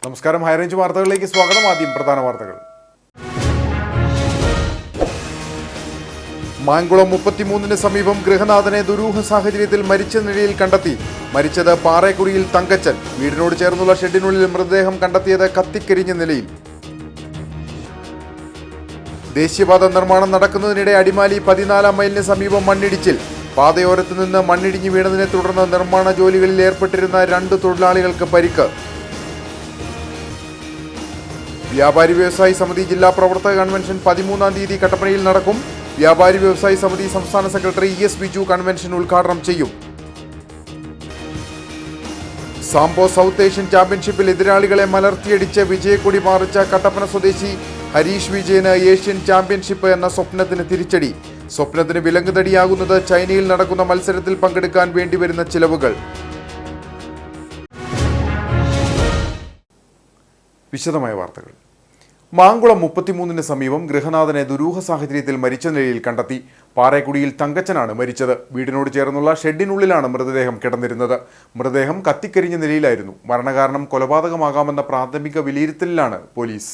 നമസ്കാരം, ഹൈറേഞ്ച് വാർത്തകളിലേക്ക് സ്വാഗതം. ആദ്യം പ്രധാന വാർത്തകൾ. മാങ്കുളം 33-ന് സമീപം ഗൃഹനാഥനെ ദുരൂഹ സാഹചര്യത്തിൽ മരിച്ച നിലയിൽ കണ്ടെത്തി. മരിച്ചത് പാറേക്കുടിയിൽ തങ്കച്ചൻ. വീടിനോട് ചേർന്നുള്ള ഷെഡിനുള്ളിൽ മൃതദേഹം കണ്ടെത്തിയത് കത്തിക്കരിഞ്ഞ നിലയിൽ. ദേശീയപാത നിർമ്മാണം നടക്കുന്നതിനിടെ അടിമാലി 14-ാം മൈലിന് സമീപം മണ്ണിടിച്ചിൽ. പാതയോരത്ത് നിന്ന് മണ്ണിടിഞ്ഞു വീണതിനെ തുടർന്ന് നിർമ്മാണ ജോലികളിൽ ഏർപ്പെട്ടിരുന്ന 2 തൊഴിലാളികൾക്ക് പരിക്ക്. വ്യാപാരി വ്യവസായി സമിതി ജില്ലാ പ്രവർത്തക കൺവെൻഷൻ 13-ാം തീയതി കട്ടപ്പനയിൽ നടക്കും. വ്യാപാരി വ്യവസായി സമിതി സംസ്ഥാന സെക്രട്ടറി ES ബിജു കൺവെൻഷൻ ഉദ്ഘാടനം ചെയ്യും. സാംബോ സൗത്ത് ഏഷ്യൻ ചാമ്പ്യൻഷിപ്പിൽ എതിരാളികളെ മലർത്തിയടിച്ച് വിജയക്കൊടി പാറിച്ച കട്ടപ്പന സ്വദേശി ഹരീഷ് വിജയന് ഏഷ്യൻ ചാമ്പ്യൻഷിപ്പ് എന്ന സ്വപ്നത്തിന് തിരിച്ചടി. സ്വപ്നത്തിന് വിലങ്ങുതടിയാകുന്നത് ചൈനയിൽ നടക്കുന്ന മത്സരത്തിൽ പങ്കെടുക്കാൻ വേണ്ടിവരുന്ന ചിലവുകൾ. വിശദമായ വാർത്തകൾ. മാങ്കുളം 33-ന് സമീപം ഗൃഹനാഥനെ ദുരൂഹ സാഹചര്യത്തിൽ മരിച്ച നിലയിൽ കണ്ടെത്തി. പാറേക്കുടിയിൽ തങ്കച്ചനാണ് മരിച്ചത്. വീടിനോട് ചേർന്നുള്ള ഷെഡിനുള്ളിലാണ് മൃതദേഹം കിടന്നിരുന്നത്. മൃതദേഹം കത്തിക്കരിഞ്ഞ നിലയിലായിരുന്നു. മരണകാരണം കൊലപാതകമാകാമെന്ന പ്രാഥമിക വിലയിരുത്തലിലാണ് പോലീസ്.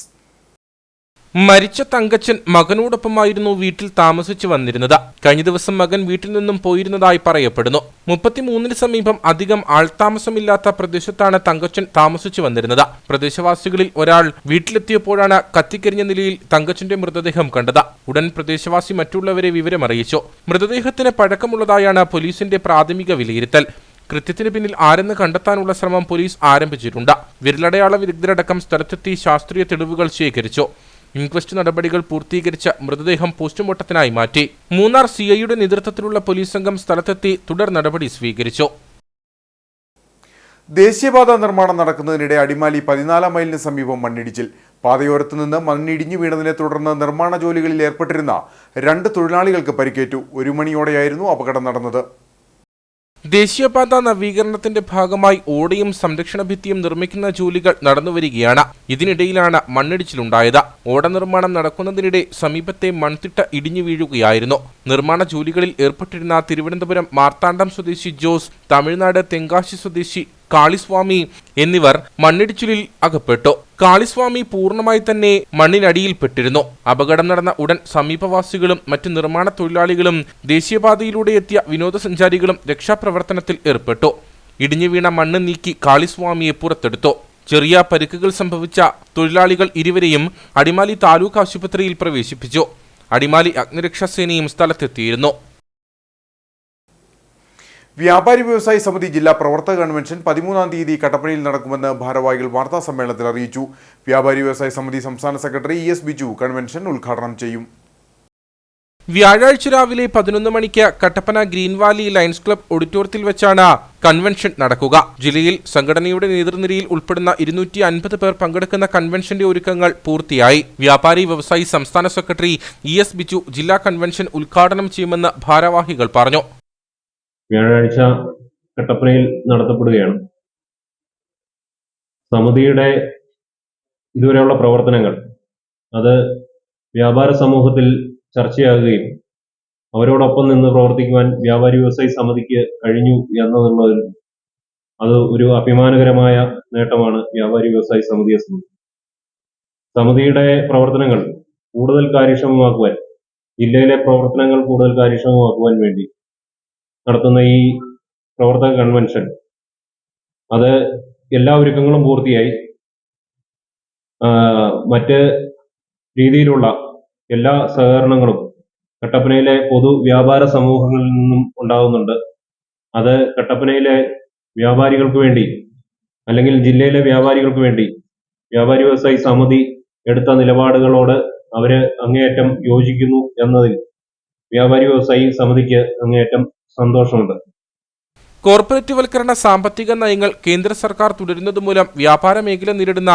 മരിച്ച തങ്കച്ചൻ മകനോടൊപ്പമായിരുന്നു വീട്ടിൽ താമസിച്ചു വന്നിരുന്നത്. കഴിഞ്ഞ ദിവസം മകൻ വീട്ടിൽ നിന്നും പോയിരുന്നതായി പറയപ്പെടുന്നു. 33-ന് സമീപം അധികം ആൾതാമസമില്ലാത്ത പ്രദേശത്താണ് തങ്കച്ചൻ താമസിച്ചു വന്നിരുന്നത്. പ്രദേശവാസികളിൽ ഒരാൾ വീട്ടിലെത്തിയപ്പോഴാണ് കത്തിക്കരിഞ്ഞ നിലയിൽ തങ്കച്ചന്റെ മൃതദേഹം കണ്ടത്. ഉടൻ പ്രദേശവാസി മറ്റുള്ളവരെ വിവരമറിയിച്ചു. മൃതദേഹത്തിന് പഴക്കമുള്ളതായാണ് പോലീസിന്റെ പ്രാഥമിക വിലയിരുത്തൽ. കൃത്യത്തിന് പിന്നിൽ ആരെന്ന് കണ്ടെത്താനുള്ള ശ്രമം പോലീസ് ആരംഭിച്ചിട്ടുണ്ട്. വിരലടയാള വിദഗ്ധരടക്കം സ്ഥലത്തെത്തി ശാസ്ത്രീയ തെളിവുകൾ ശേഖരിച്ചു. ഇൻക്വസ്റ്റ് നടപടികൾ പൂർത്തീകരിച്ച മൃതദേഹം പോസ്റ്റ്മോർട്ടത്തിനായി മാറ്റി. മൂന്നാർ CIയുടെ നേതൃത്വത്തിലുള്ള പോലീസ് സംഘം സ്ഥലത്തെത്തി തുടർ നടപടി സ്വീകരിച്ചു. ദേശീയപാത നിർമ്മാണം നടക്കുന്നതിനിടെ അടിമാലി 14-ാം മൈലിന് സമീപം മണ്ണിടിച്ചിൽ. പാതയോരത്ത് നിന്ന് മണ്ണിടിഞ്ഞു വീണതിനെ തുടർന്ന് നിർമ്മാണ ജോലികളിൽ ഏർപ്പെട്ടിരുന്ന 2 തൊഴിലാളികൾക്ക് പരിക്കേറ്റു. 1 മണിയോടെയായിരുന്നു അപകടം നടന്നത്. ദേശീയപാത നവീകരണത്തിന്റെ ഭാഗമായി ഓടയും സംരക്ഷണ ഭിത്തിയും നിർമ്മിക്കുന്ന ജോലികൾ നടന്നുവരികയാണ്. ഇതിനിടയിലാണ് മണ്ണിടിച്ചിലുണ്ടായത്. ഓട നിർമ്മാണം നടക്കുന്നതിനിടെ സമീപത്തെ മൺതിട്ട ഇടിഞ്ഞു വീഴുകയായിരുന്നു. നിർമ്മാണ ജോലികളിൽ ഏർപ്പെട്ടിരുന്ന തിരുവനന്തപുരം മാർത്താണ്ഡം സ്വദേശി ജോസ്, തമിഴ്നാട് തെങ്കാശി സ്വദേശി കാളിസ്വാമി എന്നിവർ മണ്ണിടിച്ചിലിൽ അകപ്പെട്ടു. കാളിസ്വാമി പൂർണ്ണമായി തന്നെ മണ്ണിനടിയിൽപ്പെട്ടിരുന്നു. അപകടം നടന്ന ഉടൻ സമീപവാസികളും മറ്റ് നിർമ്മാണ തൊഴിലാളികളും ദേശീയപാതയിലൂടെ എത്തിയ വിനോദസഞ്ചാരികളും രക്ഷാപ്രവർത്തനത്തിൽ ഏർപ്പെട്ടു. ഇടിഞ്ഞു വീണ മണ്ണ് നീക്കി കാളിസ്വാമിയെ പുറത്തെടുത്തു. ചെറിയ പരിക്കുകൾ സംഭവിച്ച തൊഴിലാളികൾ ഇരുവരെയും അടിമാലി താലൂക്ക് ആശുപത്രിയിൽ പ്രവേശിപ്പിച്ചു. അടിമാലി അഗ്നിരക്ഷാസേനയും സ്ഥലത്തെത്തിയിരുന്നു. വ്യാപാരി വ്യവസായി സമിതി ജില്ലാ പ്രവർത്തക കൺവെൻഷൻ 13-ാം തീയതി കട്ടപ്പനയിൽ നടക്കുമെന്ന് ഭാരവാഹികൾ വാർത്താ സമ്മേളനത്തിൽ അറിയിച്ചു. വ്യാപാരി വ്യവസായി സമിതി സംസ്ഥാന സെക്രട്ടറി ES ബിജു കൺവെൻഷൻ ഉദ്ഘാടനം ചെയ്യും. വ്യാഴാഴ്ച രാവിലെ 11 മണിക്ക് Kattappana green Valley lions club ഓഡിറ്റോറിയത്തിൽ വെച്ചാണ് കൺവെൻഷൻ നടക്കുക. ജില്ലയിൽ സംഘടനയുടെ നേതൃനിരയിൽ ഉൾപ്പെടുന്ന 250 പേർ പങ്കെടുക്കുന്ന കൺവെൻഷന്റെ ഒരുക്കങ്ങൾ പൂർത്തിയായി. വ്യാപാരി വ്യവസായി സംസ്ഥാന സെക്രട്ടറി ES ബിജു ജില്ലാ കൺവെൻഷൻ ഉദ്ഘാടനം ചെയ്യുമെന്ന് ഭാരവാഹികൾ പറഞ്ഞു. വ്യാഴാഴ്ച കട്ടപ്പനയിൽ നടത്തപ്പെടുകയാണ്. സമിതിയുടെ ഇതുവരെയുള്ള പ്രവർത്തനങ്ങൾ അത് വ്യാപാര സമൂഹത്തിൽ ചർച്ചയാകുകയും അവരോടൊപ്പം നിന്ന് പ്രവർത്തിക്കുവാൻ വ്യാപാരി വ്യവസായി സമിതിക്ക് കഴിഞ്ഞു എന്നതുള്ളതിൽ അത് ഒരു അഭിമാനകരമായ നേട്ടമാണ് വ്യാപാരി വ്യവസായി സമിതിയെ സംബന്ധിച്ച്. സമിതിയുടെ പ്രവർത്തനങ്ങൾ കൂടുതൽ കാര്യക്ഷമമാക്കുവാൻ, ജില്ലയിലെ പ്രവർത്തനങ്ങൾ കൂടുതൽ കാര്യക്ഷമമാക്കുവാൻ വേണ്ടി നടത്തുന്ന ഈ പ്രവർത്തക കൺവെൻഷൻ അത് എല്ലാ ഒരുക്കങ്ങളും പൂർത്തിയായി. മറ്റ് രീതിയിലുള്ള എല്ലാ സഹകരണങ്ങളും കട്ടപ്പനയിലെ പൊതു വ്യാപാര സമൂഹങ്ങളിൽ നിന്നും ഉണ്ടാകുന്നുണ്ട്. അത് കട്ടപ്പനയിലെ വ്യാപാരികൾക്ക് വേണ്ടി അല്ലെങ്കിൽ ജില്ലയിലെ വ്യാപാരികൾക്ക് വേണ്ടി വ്യാപാരി വ്യവസായി സമിതി എടുത്ത നിലപാടുകളോട് അവര് അങ്ങേയറ്റം യോജിക്കുന്നു എന്നതിൽ വ്യാപാരി വ്യവസായി സമിതിക്ക് അങ്ങേയറ്റം സന്തോഷമുണ്ട്. കോർപ്പറേറ്റ്വൽക്കരണ സാമ്പത്തിക നയങ്ങൾ കേന്ദ്ര സർക്കാർ തുടരുന്നതുമൂലം വ്യാപാര മേഖല നേരിടുന്ന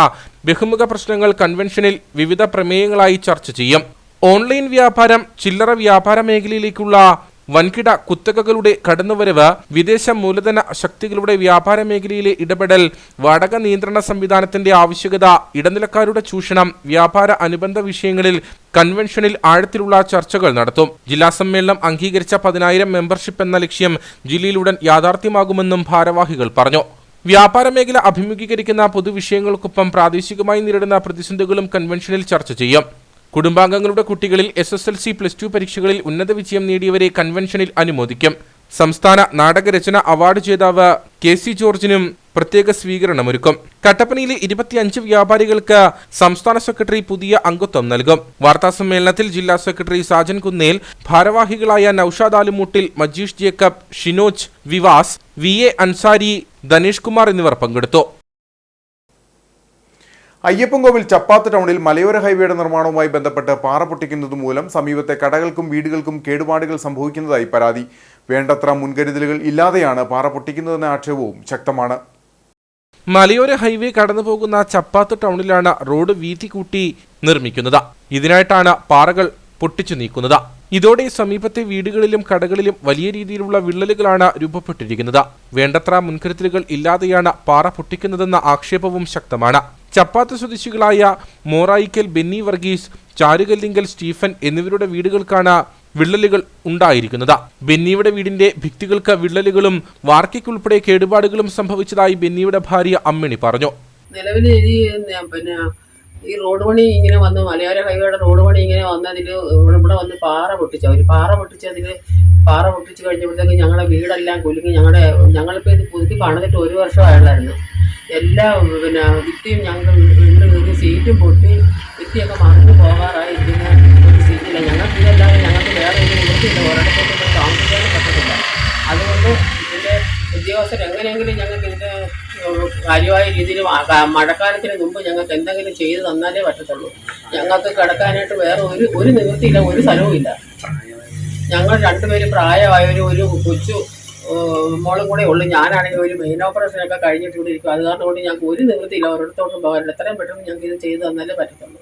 ബഹുമുഖ പ്രശ്നങ്ങൾ കൺവെൻഷനിൽ വിവിധ പ്രമേയങ്ങളായി ചർച്ച ചെയ്യും. ഓൺലൈൻ വ്യാപാരം, ചില്ലറ വ്യാപാര മേഖലയിലേക്കുള്ള വൻകിട കുത്തകകളുടെ കടന്നുവരവ്, വിദേശ മൂലധന ശക്തികളുടെ വ്യാപാര മേഖലയിലെ ഇടപെടൽ, വാടക നിയന്ത്രണ സംവിധാനത്തിന്റെ ആവശ്യകത, ഇടനിലക്കാരുടെ ചൂഷണം, വ്യാപാര അനുബന്ധ വിഷയങ്ങളിൽ കൺവെൻഷനിൽ ആഴത്തിലുള്ള ചർച്ചകൾ നടത്തും. ജില്ലാ സമ്മേളനം അംഗീകരിച്ച 10,000 മെമ്പർഷിപ്പ് എന്ന ലക്ഷ്യം ജില്ലയിലുടൻ യാഥാർത്ഥ്യമാകുമെന്നും ഭാരവാഹികൾ പറഞ്ഞു. വ്യാപാര മേഖല അഭിമുഖീകരിക്കുന്ന പൊതുവിഷയങ്ങൾക്കൊപ്പം പ്രാദേശികമായി നേരിടുന്ന പ്രതിസന്ധികളും കൺവെൻഷനിൽ ചർച്ച ചെയ്യും. കുടുംബാംഗങ്ങളുടെ കുട്ടികളിൽ SSLC, +2 പരീക്ഷകളിൽ ഉന്നത വിജയം നേടിയവരെ കൺവെൻഷനിൽ അനുമോദിക്കും. സംസ്ഥാന നാടകരചന അവാർഡ് ജേതാവ് KC ജോർജിനും പ്രത്യേക സ്വീകരണമൊരുക്കും. കട്ടപ്പനയിലെ 25 വ്യാപാരികൾക്ക് സംസ്ഥാന സെക്രട്ടറി പുതിയ അംഗത്വം നൽകും. വാർത്താസമ്മേളനത്തിൽ ജില്ലാ സെക്രട്ടറി സാജൻ കുന്നേൽ, ഭാരവാഹികളായ നൌഷാദ് ആലുമൂട്ടിൽ, മജീഷ് ജേക്കബ്, ഷിനോജ് വിവാസ്, VA അൻസാരി, ധനേഷ് കുമാർ എന്നിവർ പങ്കെടുത്തു. അയ്യപ്പൻകോവിൽ ചപ്പാത്ത് ടൗണിൽ മലയോര ഹൈവേയുടെ നിർമ്മാണവുമായി ബന്ധപ്പെട്ട് പാറ പൊട്ടിക്കുന്നത് മൂലം സമീപത്തെ കടകൾക്കും വീടുകൾക്കും കേടുപാടുകൾ സംഭവിക്കുന്നതായി പരാതി. വേണ്ടത്ര മുൻകരുതലുകൾ ഇല്ലാതെയാണ് പാറ പൊട്ടിക്കുന്നതെന്ന ആക്ഷേപവും ശക്തമാണ്. മലയോര ഹൈവേ കടന്നുപോകുന്ന ചപ്പാത്ത് ടൗണിലാണ് റോഡ് വീതി കൂട്ടി നിർമ്മിക്കുന്നത്. ഇതിനായിട്ടാണ് പാറകൾ പൊട്ടിച്ചു നീക്കുന്നത്. ഇതോടെ സമീപത്തെ വീടുകളിലും കടകളിലും വലിയ രീതിയിലുള്ള വിള്ളലുകളാണ് രൂപപ്പെട്ടിരിക്കുന്നത്. വേണ്ടത്ര മുൻകരുതലുകൾ ഇല്ലാതെയാണ് പാറ പൊട്ടിക്കുന്നതെന്ന ആക്ഷേപവും ശക്തമാണ്. ചപ്പാത്ത് സ്വദേശികളായ മോറായിക്കൽ ബെന്നി വർഗീസ്, ചാരുകല്ലിങ്കൽ സ്റ്റീഫൻ എന്നിവരുടെ വീടുകൾക്കാണ് വിള്ളലുകൾ ഉണ്ടായിരിക്കുന്നത്. ബെന്നിയുടെ വീടിന്റെ ഭിത്തികൾക്ക് വിള്ളലുകളും വാർക്കയ്ക്കുൾപ്പെടെ കേടുപാടുകളും സംഭവിച്ചതായി ബെന്നിയുടെ ഭാര്യ അമ്മിണി പറഞ്ഞു. നിലവിൽ ഈ റോഡ് പണി ഇങ്ങനെ വന്ന് മലയോര ഹൈവേയുടെ റോഡ് പണി ഇങ്ങനെ വന്നതിൽ ഇവിടെ വന്ന് പാറ പൊട്ടിച്ചു കഴിഞ്ഞപ്പോഴത്തേക്ക് ഞങ്ങളുടെ വീടെല്ലാം കുലുങ്ങി. ഞങ്ങളിപ്പോൾ ഇത് പുതുക്കി പണിതിട്ട് 1 വർഷമായുള്ളായിരുന്നു. എല്ലാ ഭിത്തിയും ഞങ്ങൾ വീട് സീറ്റും പൊട്ടി ഭിത്തിയൊക്കെ മറിഞ്ഞു പോകാറായിരിക്കുന്ന ഒരു സീറ്റില്ല. ഞങ്ങൾക്ക് ഇതല്ലാതെ ഞങ്ങൾക്ക് വേറെ ഒരു നിവൃത്തിയില്ല. ഒരിടത്തോട്ട് താമസിക്കാനും പറ്റത്തില്ല. അതുകൊണ്ട് ഇതിൻ്റെ ഉദ്യോഗസ്ഥർ എങ്ങനെയെങ്കിലും ഞങ്ങൾക്ക് ഇതിൻ്റെ കാര്യമായ രീതിയിൽ മഴക്കാലത്തിന് മുമ്പ് ഞങ്ങൾക്ക് എന്തെങ്കിലും ചെയ്ത് തന്നാലേ പറ്റത്തുള്ളൂ. ഞങ്ങൾക്ക് കിടക്കാനായിട്ട് വേറെ ഒരു നിവൃത്തിയില്ല, ഒരു സ്ഥലവും ഇല്ല. ഞങ്ങൾ 2 പേര് പ്രായമായൊരു കൊച്ചു മോളും കൂടെ ഉള്ളു. ഞാനാണെങ്കിൽ ഒരു മെയിൻ ഓപ്പറേഷനൊക്കെ കഴിഞ്ഞിട്ട് ഇവിടെ ഇരിക്കും. അത് കാരണം കൊണ്ട് ഞങ്ങൾക്ക് ഒരു നിവൃത്തിയില്ല, ഒരിടത്തോട്ടും പോകാനില്ല. എത്രയും പെട്ടെന്ന് ഞങ്ങൾക്ക് ഇത് ചെയ്ത് തന്നാലേ പറ്റത്തുള്ളൂ.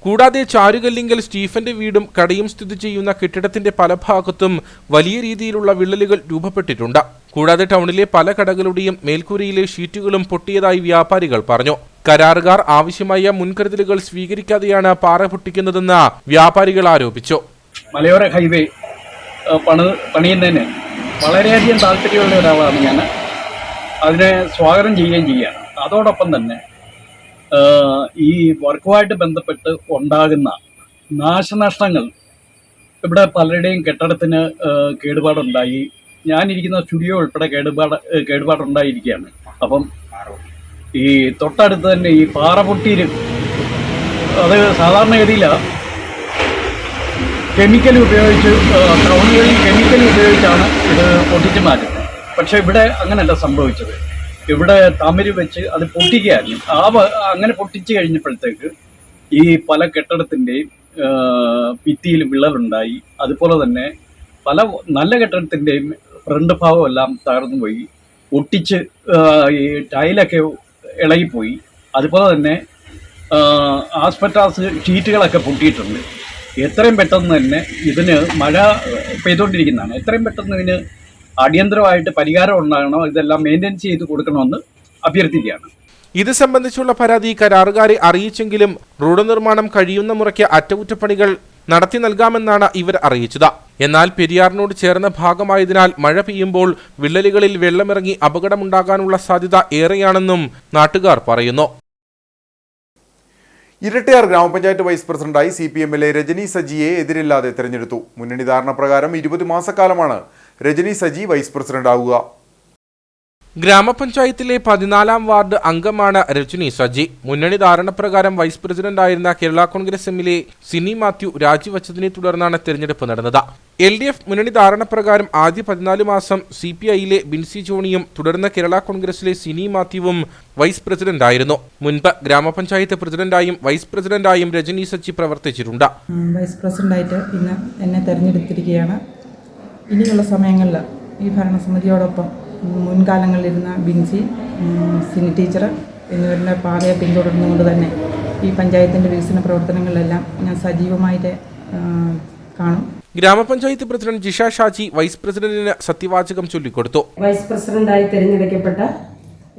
കൂടാതെ ചാരുകല്ലിങ്കൽ സ്റ്റീഫന്റെ വീടും കടയും സ്ഥിതി ചെയ്യുന്ന കെട്ടിടത്തിന്റെ പല ഭാഗത്തും വലിയ രീതിയിലുള്ള വിള്ളലുകൾ രൂപപ്പെട്ടിട്ടുണ്ട്. കൂടാതെ ടൗണിലെ പല കടകളുടെയും മേൽക്കൂരയിലെ ഷീറ്റുകളും പൊട്ടിയതായി വ്യാപാരികൾ പറഞ്ഞു. കരാറുകാർ ആവശ്യമായ മുൻകരുതലുകൾ സ്വീകരിക്കാതെയാണ് പാറ പൊട്ടിക്കുന്നതെന്ന് വ്യാപാരികൾ ആരോപിച്ചു. മലയോര ഹൈവേ പണിയുന്നതിന് വളരെയധികം താല്പര്യമുള്ള ഒരാളാണ് ഞാൻ. അതിനെ സ്വാഗതം ചെയ്യുകയും ചെയ്യുകയാണ്. അതോടൊപ്പം തന്നെ ഈ വർക്കുമായിട്ട് ബന്ധപ്പെട്ട് ഉണ്ടാകുന്ന നാശനഷ്ടങ്ങൾ, ഇവിടെ പലരുടെയും കെട്ടിടത്തിന് കേടുപാടുണ്ടായി. ഞാനിരിക്കുന്ന സ്റ്റുഡിയോ ഉൾപ്പെടെ കേടുപാടുണ്ടായിരിക്കുകയാണ്. അപ്പം ഈ തൊട്ടടുത്ത് തന്നെ ഈ പാറ പൊട്ടിയിൽ അത് സാധാരണഗതിയിലാണ് കെമിക്കൽ ഉപയോഗിച്ച്, ടൗണുകളിൽ കെമിക്കൽ ഉപയോഗിച്ചാണ് ഇത് പൊട്ടിച്ച് മാറ്റുന്നത്. പക്ഷെ ഇവിടെ അങ്ങനെയല്ല സംഭവിച്ചത്. ഇവിടെ തമിര് വെച്ച് അത് പൊട്ടിക്കുകയായിരുന്നു. അങ്ങനെ പൊട്ടിച്ച് കഴിഞ്ഞപ്പോഴത്തേക്ക് ഈ പല കെട്ടിടത്തിൻ്റെയും ഭിത്തിയിൽ വിള്ളലുണ്ടായി. അതുപോലെ തന്നെ പല നല്ല കെട്ടിടത്തിൻ്റെയും ഫ്രണ്ട് ഭാഗം എല്ലാം തകർന്നു പോയി. ഒട്ടിച്ച് ഈ ടൈലൊക്കെ ഇളകിപ്പോയി. അതുപോലെ തന്നെ ആസ്പെറ്റാസ് ഷീറ്റുകളൊക്കെ പൊട്ടിയിട്ടുണ്ട്. എത്രയും പെട്ടെന്ന് തന്നെ ഇതിന് മഴ പെയ്തുകൊണ്ടിരിക്കുന്നതാണ്. എത്രയും പെട്ടെന്ന് ഇതിന് അടിയന്തരമായിട്ട് പരിഹാരം ഉണ്ടാകണം. ഇതെല്ലാം മെയിൻ്റെനൻസ് ചെയ്ത് കൊടുക്കണമെന്ന് അഭ്യർത്ഥിക്കുകയാണ്. ഇത് സംബന്ധിച്ചുള്ള പരാതി കരാറുകാരെ അറിയിച്ചെങ്കിലും റോഡ് നിർമ്മാണം കഴിയുന്ന മുറയ്ക്ക് അറ്റകുറ്റപ്പണികൾ നടത്തി നൽകാമെന്നാണ് ഇവർ അറിയിച്ചത്. എന്നാൽ പെരിയാറിനോട് ചേർന്ന ഭാഗമായതിനാൽ മഴ പെയ്യുമ്പോൾ വിള്ളലുകളിൽ വെള്ളമിറങ്ങി അപകടമുണ്ടാകാനുള്ള സാധ്യത ഏറെയാണെന്നും നാട്ടുകാർ പറയുന്നു. ഇരട്ടയാർ ഗ്രാമപഞ്ചായത്ത് വൈസ് പ്രസിഡന്റായി CPM-ലെ രജനി സജിയെ എതിരില്ലാതെ തെരഞ്ഞെടുത്തു. മുന്നണി ധാരണ പ്രകാരം 20 മാസക്കാലമാണ് രജനി സജി വൈസ് പ്രസിഡന്റ് ആവുക. ഗ്രാമപഞ്ചായത്തിലെ 14-ാം വാർഡ് അംഗമാണ് രജനി സജി. മുന്നണി ധാരണപ്രകാരം വൈസ് പ്രസിഡന്റായിരുന്ന കേരള കോൺഗ്രസ് എമ്മിലെ സിനി മാത്യു രാജിവച്ചതിനെ തുടർന്നാണ് തെരഞ്ഞെടുപ്പ് നടന്നത്. LDF മുന്നണി ധാരണപ്രകാരം ആദ്യ 14 മാസം CPI-യിലെ ബിൻസി ജോണിയും തുടർന്ന് കേരള കോൺഗ്രസിലെ സിനി മാത്യുവും വൈസ് പ്രസിഡന്റായിരുന്നു. മുൻപ് ഗ്രാമപഞ്ചായത്ത് പ്രസിഡന്റായും വൈസ് പ്രസിഡന്റായും രജനി സജി പ്രവർത്തിച്ചിട്ടുണ്ട്. വൈസ് പ്രസിഡന്റായിട്ട് ഇന്ന് എന്നെ തെരഞ്ഞെടുത്തിരിക്കുകയാണ്. ഇനിയുള്ള സമയങ്ങളിൽ ഈ ഭരണസമിതിയോടൊപ്പം മുൻകാലങ്ങളിലിരുന്ന ബിൻസി, സിനി ടീച്ചർ എന്നിവരുടെ പാതയെ പിന്തുടർന്നുകൊണ്ട് തന്നെ ഈ പഞ്ചായത്തിൻ്റെ വികസന പ്രവർത്തനങ്ങളിലെല്ലാം ഞാൻ സജീവമായിട്ട് കാണും. ഗ്രാമപഞ്ചായത്ത് പ്രസിഡന്റ് ജിഷ ഷാജി വൈസ് പ്രസിഡന്റിന് സത്യവാചകം ചൊല്ലിക്കൊടുത്തു. വൈസ് പ്രസിഡന്റായി തെരഞ്ഞെടുക്കപ്പെട്ട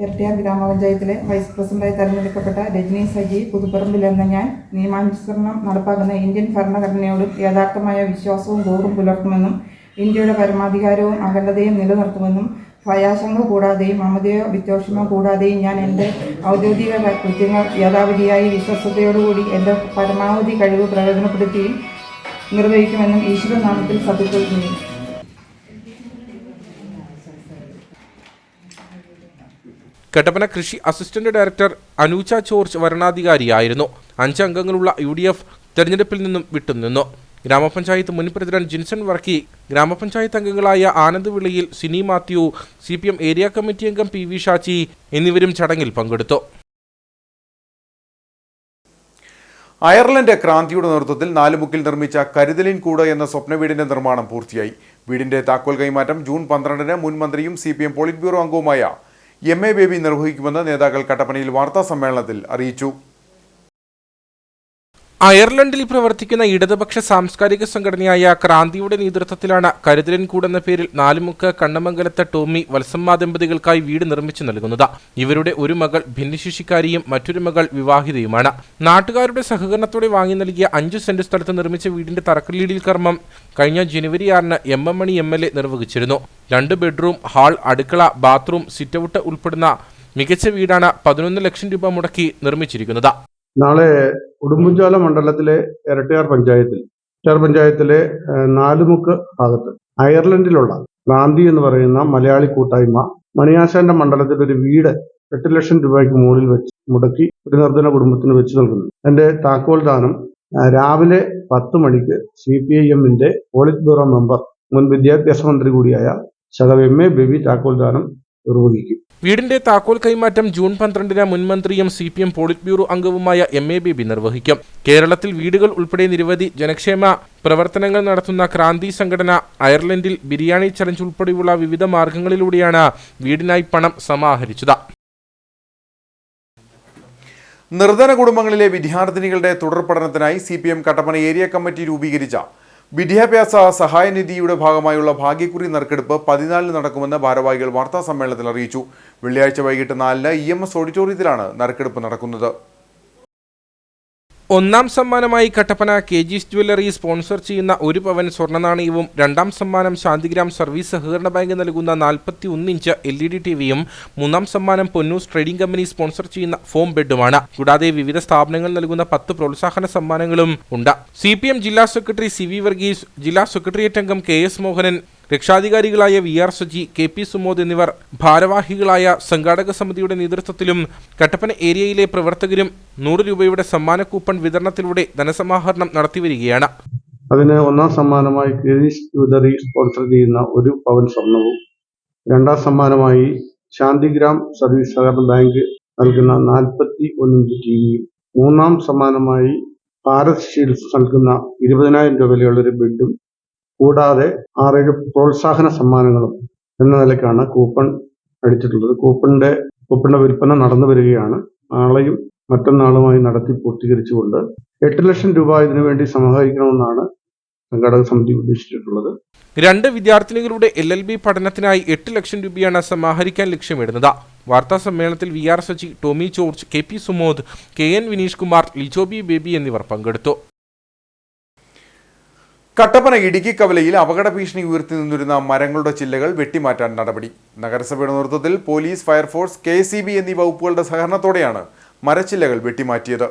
ഇരട്ടയാർ ഗ്രാമപഞ്ചായത്തിലെ വൈസ് പ്രസിഡന്റായി തെരഞ്ഞെടുക്കപ്പെട്ട രജനി സജി പുതുപ്പറമ്പിൽ എന്ന ഞാൻ നിയമാനുസരണം നടപ്പാക്കുന്ന ഇന്ത്യൻ ഭരണഘടനയോടും യഥാർത്ഥമായ വിശ്വാസവും കൂറും പുലർത്തുമെന്നും ഇന്ത്യയുടെ പരമാധികാരവും അഖണ്ഡതയും നിലനിർത്തുമെന്നും ഭയാശങ്ക കൂടാതെയും മമതയോ വിദ്വേഷമോ കൂടാതെയും ഞാൻ എൻ്റെ ഔദ്യോഗിക കൃത്യങ്ങൾ യഥാവിധിയായി വിശ്വസ്തയോടുകൂടി എൻ്റെ പരമാവധി കഴിവ് പ്രയോജനപ്പെടുത്തുകയും നിർവഹിക്കുമെന്നും ഈശ്വരനാമത്തിൽ സത്യപ്രതിജ്ഞ ചെയ്യുന്നു. കട്ടപ്പന കൃഷി അസിസ്റ്റന്റ് ഡയറക്ടർ അനൂച ജോർജ് വരണാധികാരിയായിരുന്നു. 5 അംഗങ്ങളുള്ള UDF തെരഞ്ഞെടുപ്പിൽ നിന്നും വിട്ടുനിന്നു. ഗ്രാമപഞ്ചായത്ത് മുൻ പ്രസിഡന്റ് ജിൻസൺ വർക്കി, ഗ്രാമപഞ്ചായത്ത് അംഗങ്ങളായ Anand Vilayil, Sini Mathew, CPM area committee അംഗം PV ഷാച്ചി എന്നിവരും ചടങ്ങിൽ പങ്കെടുത്തു. അയർലൻഡ് ക്രാന്തിയുടെ നേതൃത്വത്തിൽ 4 മുക്കിൽ നിർമ്മിച്ച കരുതലിൻ കൂട് എന്ന സ്വപ്ന വീടിന്റെ നിർമ്മാണം പൂർത്തിയായി. വീടിന്റെ താക്കോൽ കൈമാറ്റം ജൂൺ 12-ന് മുൻ മന്ത്രിയും CPM പോളിറ്റ് ബ്യൂറോ അംഗവുമായ MA ബേബി നിർവഹിക്കുമെന്ന് നേതാക്കൾ കട്ടപ്പനയിൽ വാർത്താ സമ്മേളനത്തിൽ അറിയിച്ചു. അയർലൻഡിൽ പ്രവർത്തിക്കുന്ന ഇടതുപക്ഷ സാംസ്കാരിക സംഘടനയായ ക്രാന്തിയുടെ നേതൃത്വത്തിലാണ് കരുതലിൻ കൂട് എന്ന പേരിൽ 4 മുക്ക് കണ്ണമംഗലത്തെ ടോമി വത്സമ്മ ദമ്പതികൾക്കായി വീട് നിർമ്മിച്ചു നൽകുന്നത്. ഇവരുടെ ഒരു മകൾ ഭിന്നശേഷിക്കാരിയും മറ്റൊരു മകൾ വിവാഹിതയുമാണ്. നാട്ടുകാരുടെ സഹകരണത്തോടെ വാങ്ങി നൽകിയ 5 സെന്റ് സ്ഥലത്ത് നിർമ്മിച്ച വീടിന്റെ തറക്കല്ലിടൽ കർമ്മം കഴിഞ്ഞ ജനുവരി 6-ന് MM മണി MLA നിർവഹിച്ചിരുന്നു. 2 ബെഡ്റൂം, ഹാൾ, അടുക്കള, ബാത്റൂം, സിറ്റൗട്ട് ഉൾപ്പെടുന്ന മികച്ച വീടാണ് 11 ലക്ഷം രൂപ മുടക്കി നിർമ്മിച്ചിരിക്കുന്നത്. നാളെ ഉടുമ്പൻചോല മണ്ഡലത്തിലെ ഇരട്ടയാർ പഞ്ചായത്തിലെ 4 മുക്ക് ഭാഗത്ത് അയർലൻഡിലുള്ള ക്രാന്തി എന്ന് പറയുന്ന മലയാളി കൂട്ടായ്മ മണിയാശാന്റെ മണ്ഡലത്തിൽ ഒരു വീട് 8 ലക്ഷം രൂപയ്ക്ക് മുകളിൽ വെച്ച് മുടക്കി ഒരു നിർധന കുടുംബത്തിന് വെച്ച് നൽകുന്നു. അതിന്റെ താക്കോൽ ദാനം രാവിലെ 10 മണിക്ക് CPIM-ന്റെ പോളിറ്റ് ബ്യൂറോ മെമ്പർ മുൻ വിദ്യാഭ്യാസ മന്ത്രി കൂടിയായ സഹ MA ബേബി താക്കോൽ ദാനം നിർവഹിക്കും. വീടിന്റെ താക്കോൽ കൈമാറ്റം ജൂൺ 12-ന് മുൻ മന്ത്രിയും CPM പോളിറ്റ് ബ്യൂറോ അംഗവുമായ MA ബേബി നിർവഹിക്കും. കേരളത്തിൽ വീടുകൾ ഉൾപ്പെടെ നിരവധി ജനക്ഷേമ പ്രവർത്തനങ്ങൾ നടത്തുന്ന ക്രാന്തി സംഘടന അയർലൻഡിൽ ബിരിയാണി ചലഞ്ച് ഉൾപ്പെടെയുള്ള വിവിധ മാർഗങ്ങളിലൂടെയാണ് വീടിനായി പണം സമാഹരിച്ചത്. നിർധന കുടുംബങ്ങളിലെ വിദ്യാർത്ഥിനികളുടെ തുടർ പഠനത്തിനായി CPM കട്ടപ്പന ഏരിയ കമ്മിറ്റി രൂപീകരിച്ച വിദ്യാഭ്യാസ സഹായനിധിയുടെ ഭാഗമായുള്ള ഭാഗ്യക്കുറി നറുക്കെടുപ്പ് 14-ന് നടക്കുമെന്ന് ഭാരവാഹികൾ വാർത്താ സമ്മേളനത്തിൽ അറിയിച്ചു. വെള്ളിയാഴ്ച വൈകിട്ട് 4-ന് EMS ഓഡിറ്റോറിയത്തിലാണ് നറുക്കെടുപ്പ് നടക്കുന്നത്. 1-ാം സമ്മാനമായി കട്ടപ്പന KG's ജ്വല്ലറി സ്പോൺസർ ചെയ്യുന്ന 1 പവൻ സ്വർണ്ണ നാണയവും 2-ാം സമ്മാനം ശാന്തിഗ്രാം സർവീസ് സഹകരണ ബാങ്ക് നൽകുന്ന 41 ഇഞ്ച് LED ടിവിയും 3-ാം സമ്മാനം പൊന്നൂസ് ട്രേഡിംഗ് കമ്പനി സ്പോൺസർ ചെയ്യുന്ന ഫോം ബെഡുമാണ്. കൂടാതെ വിവിധ സ്ഥാപനങ്ങൾ നൽകുന്ന 10 പ്രോത്സാഹന സമ്മാനങ്ങളും ഉണ്ട്. CPM ജില്ലാ സെക്രട്ടറി CV വർഗീസ്, ജില്ലാ സെക്രട്ടേറിയറ്റ് അംഗം KS Mohanan, രക്ഷാധികാരികളായ VR Saji, KP Sumod എന്നിവർ ഭാരവാഹികളായ സംഘാടക സമിതിയുടെ നേതൃത്വത്തിലും കട്ടപ്പന ഏരിയയിലെ പ്രവർത്തകരും 100 രൂപയുടെ സമ്മാന കൂപ്പൺ വിതരണത്തിലൂടെ ധനസമാഹരണം നടത്തിവരികയാണ്. അതിന് 1-ാം സമ്മാനമായി KG's ജ്വല്ലറി സ്പോൺസർ ചെയ്യുന്ന 1 പവൻ സ്വർണവും, 2-ാം സമ്മാനമായി ശാന്തിഗ്രാം സർവീസ് സഹകരണ ബാങ്ക് നൽകുന്ന 41 ഇഞ്ച് ടിവിയും, 3-ാം സമ്മാനമായി ഭാരത് ഷീൽഡ്സ് നൽകുന്ന 20,000 രൂപ വിലയുള്ളൊരു ബെഡും, കൂടാതെ 6 പ്രോത്സാഹന സമ്മാനങ്ങളും എന്ന നിലയ്ക്കാണ് കൂപ്പൺ അടിച്ചിട്ടുള്ളത്. കൂപ്പണിന്റെ വിൽപ്പന നടന്നു വരികയാണ്. നാളെയും മറ്റന്നാളുമായി നടത്തി പൂർത്തീകരിച്ചുകൊണ്ട് 8 ലക്ഷം രൂപ ഇതിനുവേണ്ടി സമാഹരിക്കണമെന്നാണ് സംഘാടക സമിതി ഉദ്ദേശിച്ചിട്ടുള്ളത്. 2 വിദ്യാർത്ഥിനികളുടെ LLB പഠനത്തിനായി 8 ലക്ഷം രൂപയാണ് സമാഹരിക്കാൻ ലക്ഷ്യമിടുന്നത്. വാർത്താ സമ്മേളനത്തിൽ VR Saji, Tomy George, KP Sumod, KN Vineesh Kumar, Lijobi Baby എന്നിവർ പങ്കെടുത്തു. കട്ടപ്പന ഇടുക്കി കവലയിൽ അപകട ഭീഷണി ഉയർത്തി നിന്നിരുന്ന മരങ്ങളുടെ ചില്ലകൾ വെട്ടിമാറ്റാൻ നടപടി. നഗരസഭയുടെ നേതൃത്വത്തിൽ പോലീസ്, ഫയർഫോഴ്സ്, KSEB എന്നീ വകുപ്പുകളുടെ സഹകരണത്തോടെയാണ് മരച്ചില്ലകൾ വെട്ടിമാറ്റിയത്.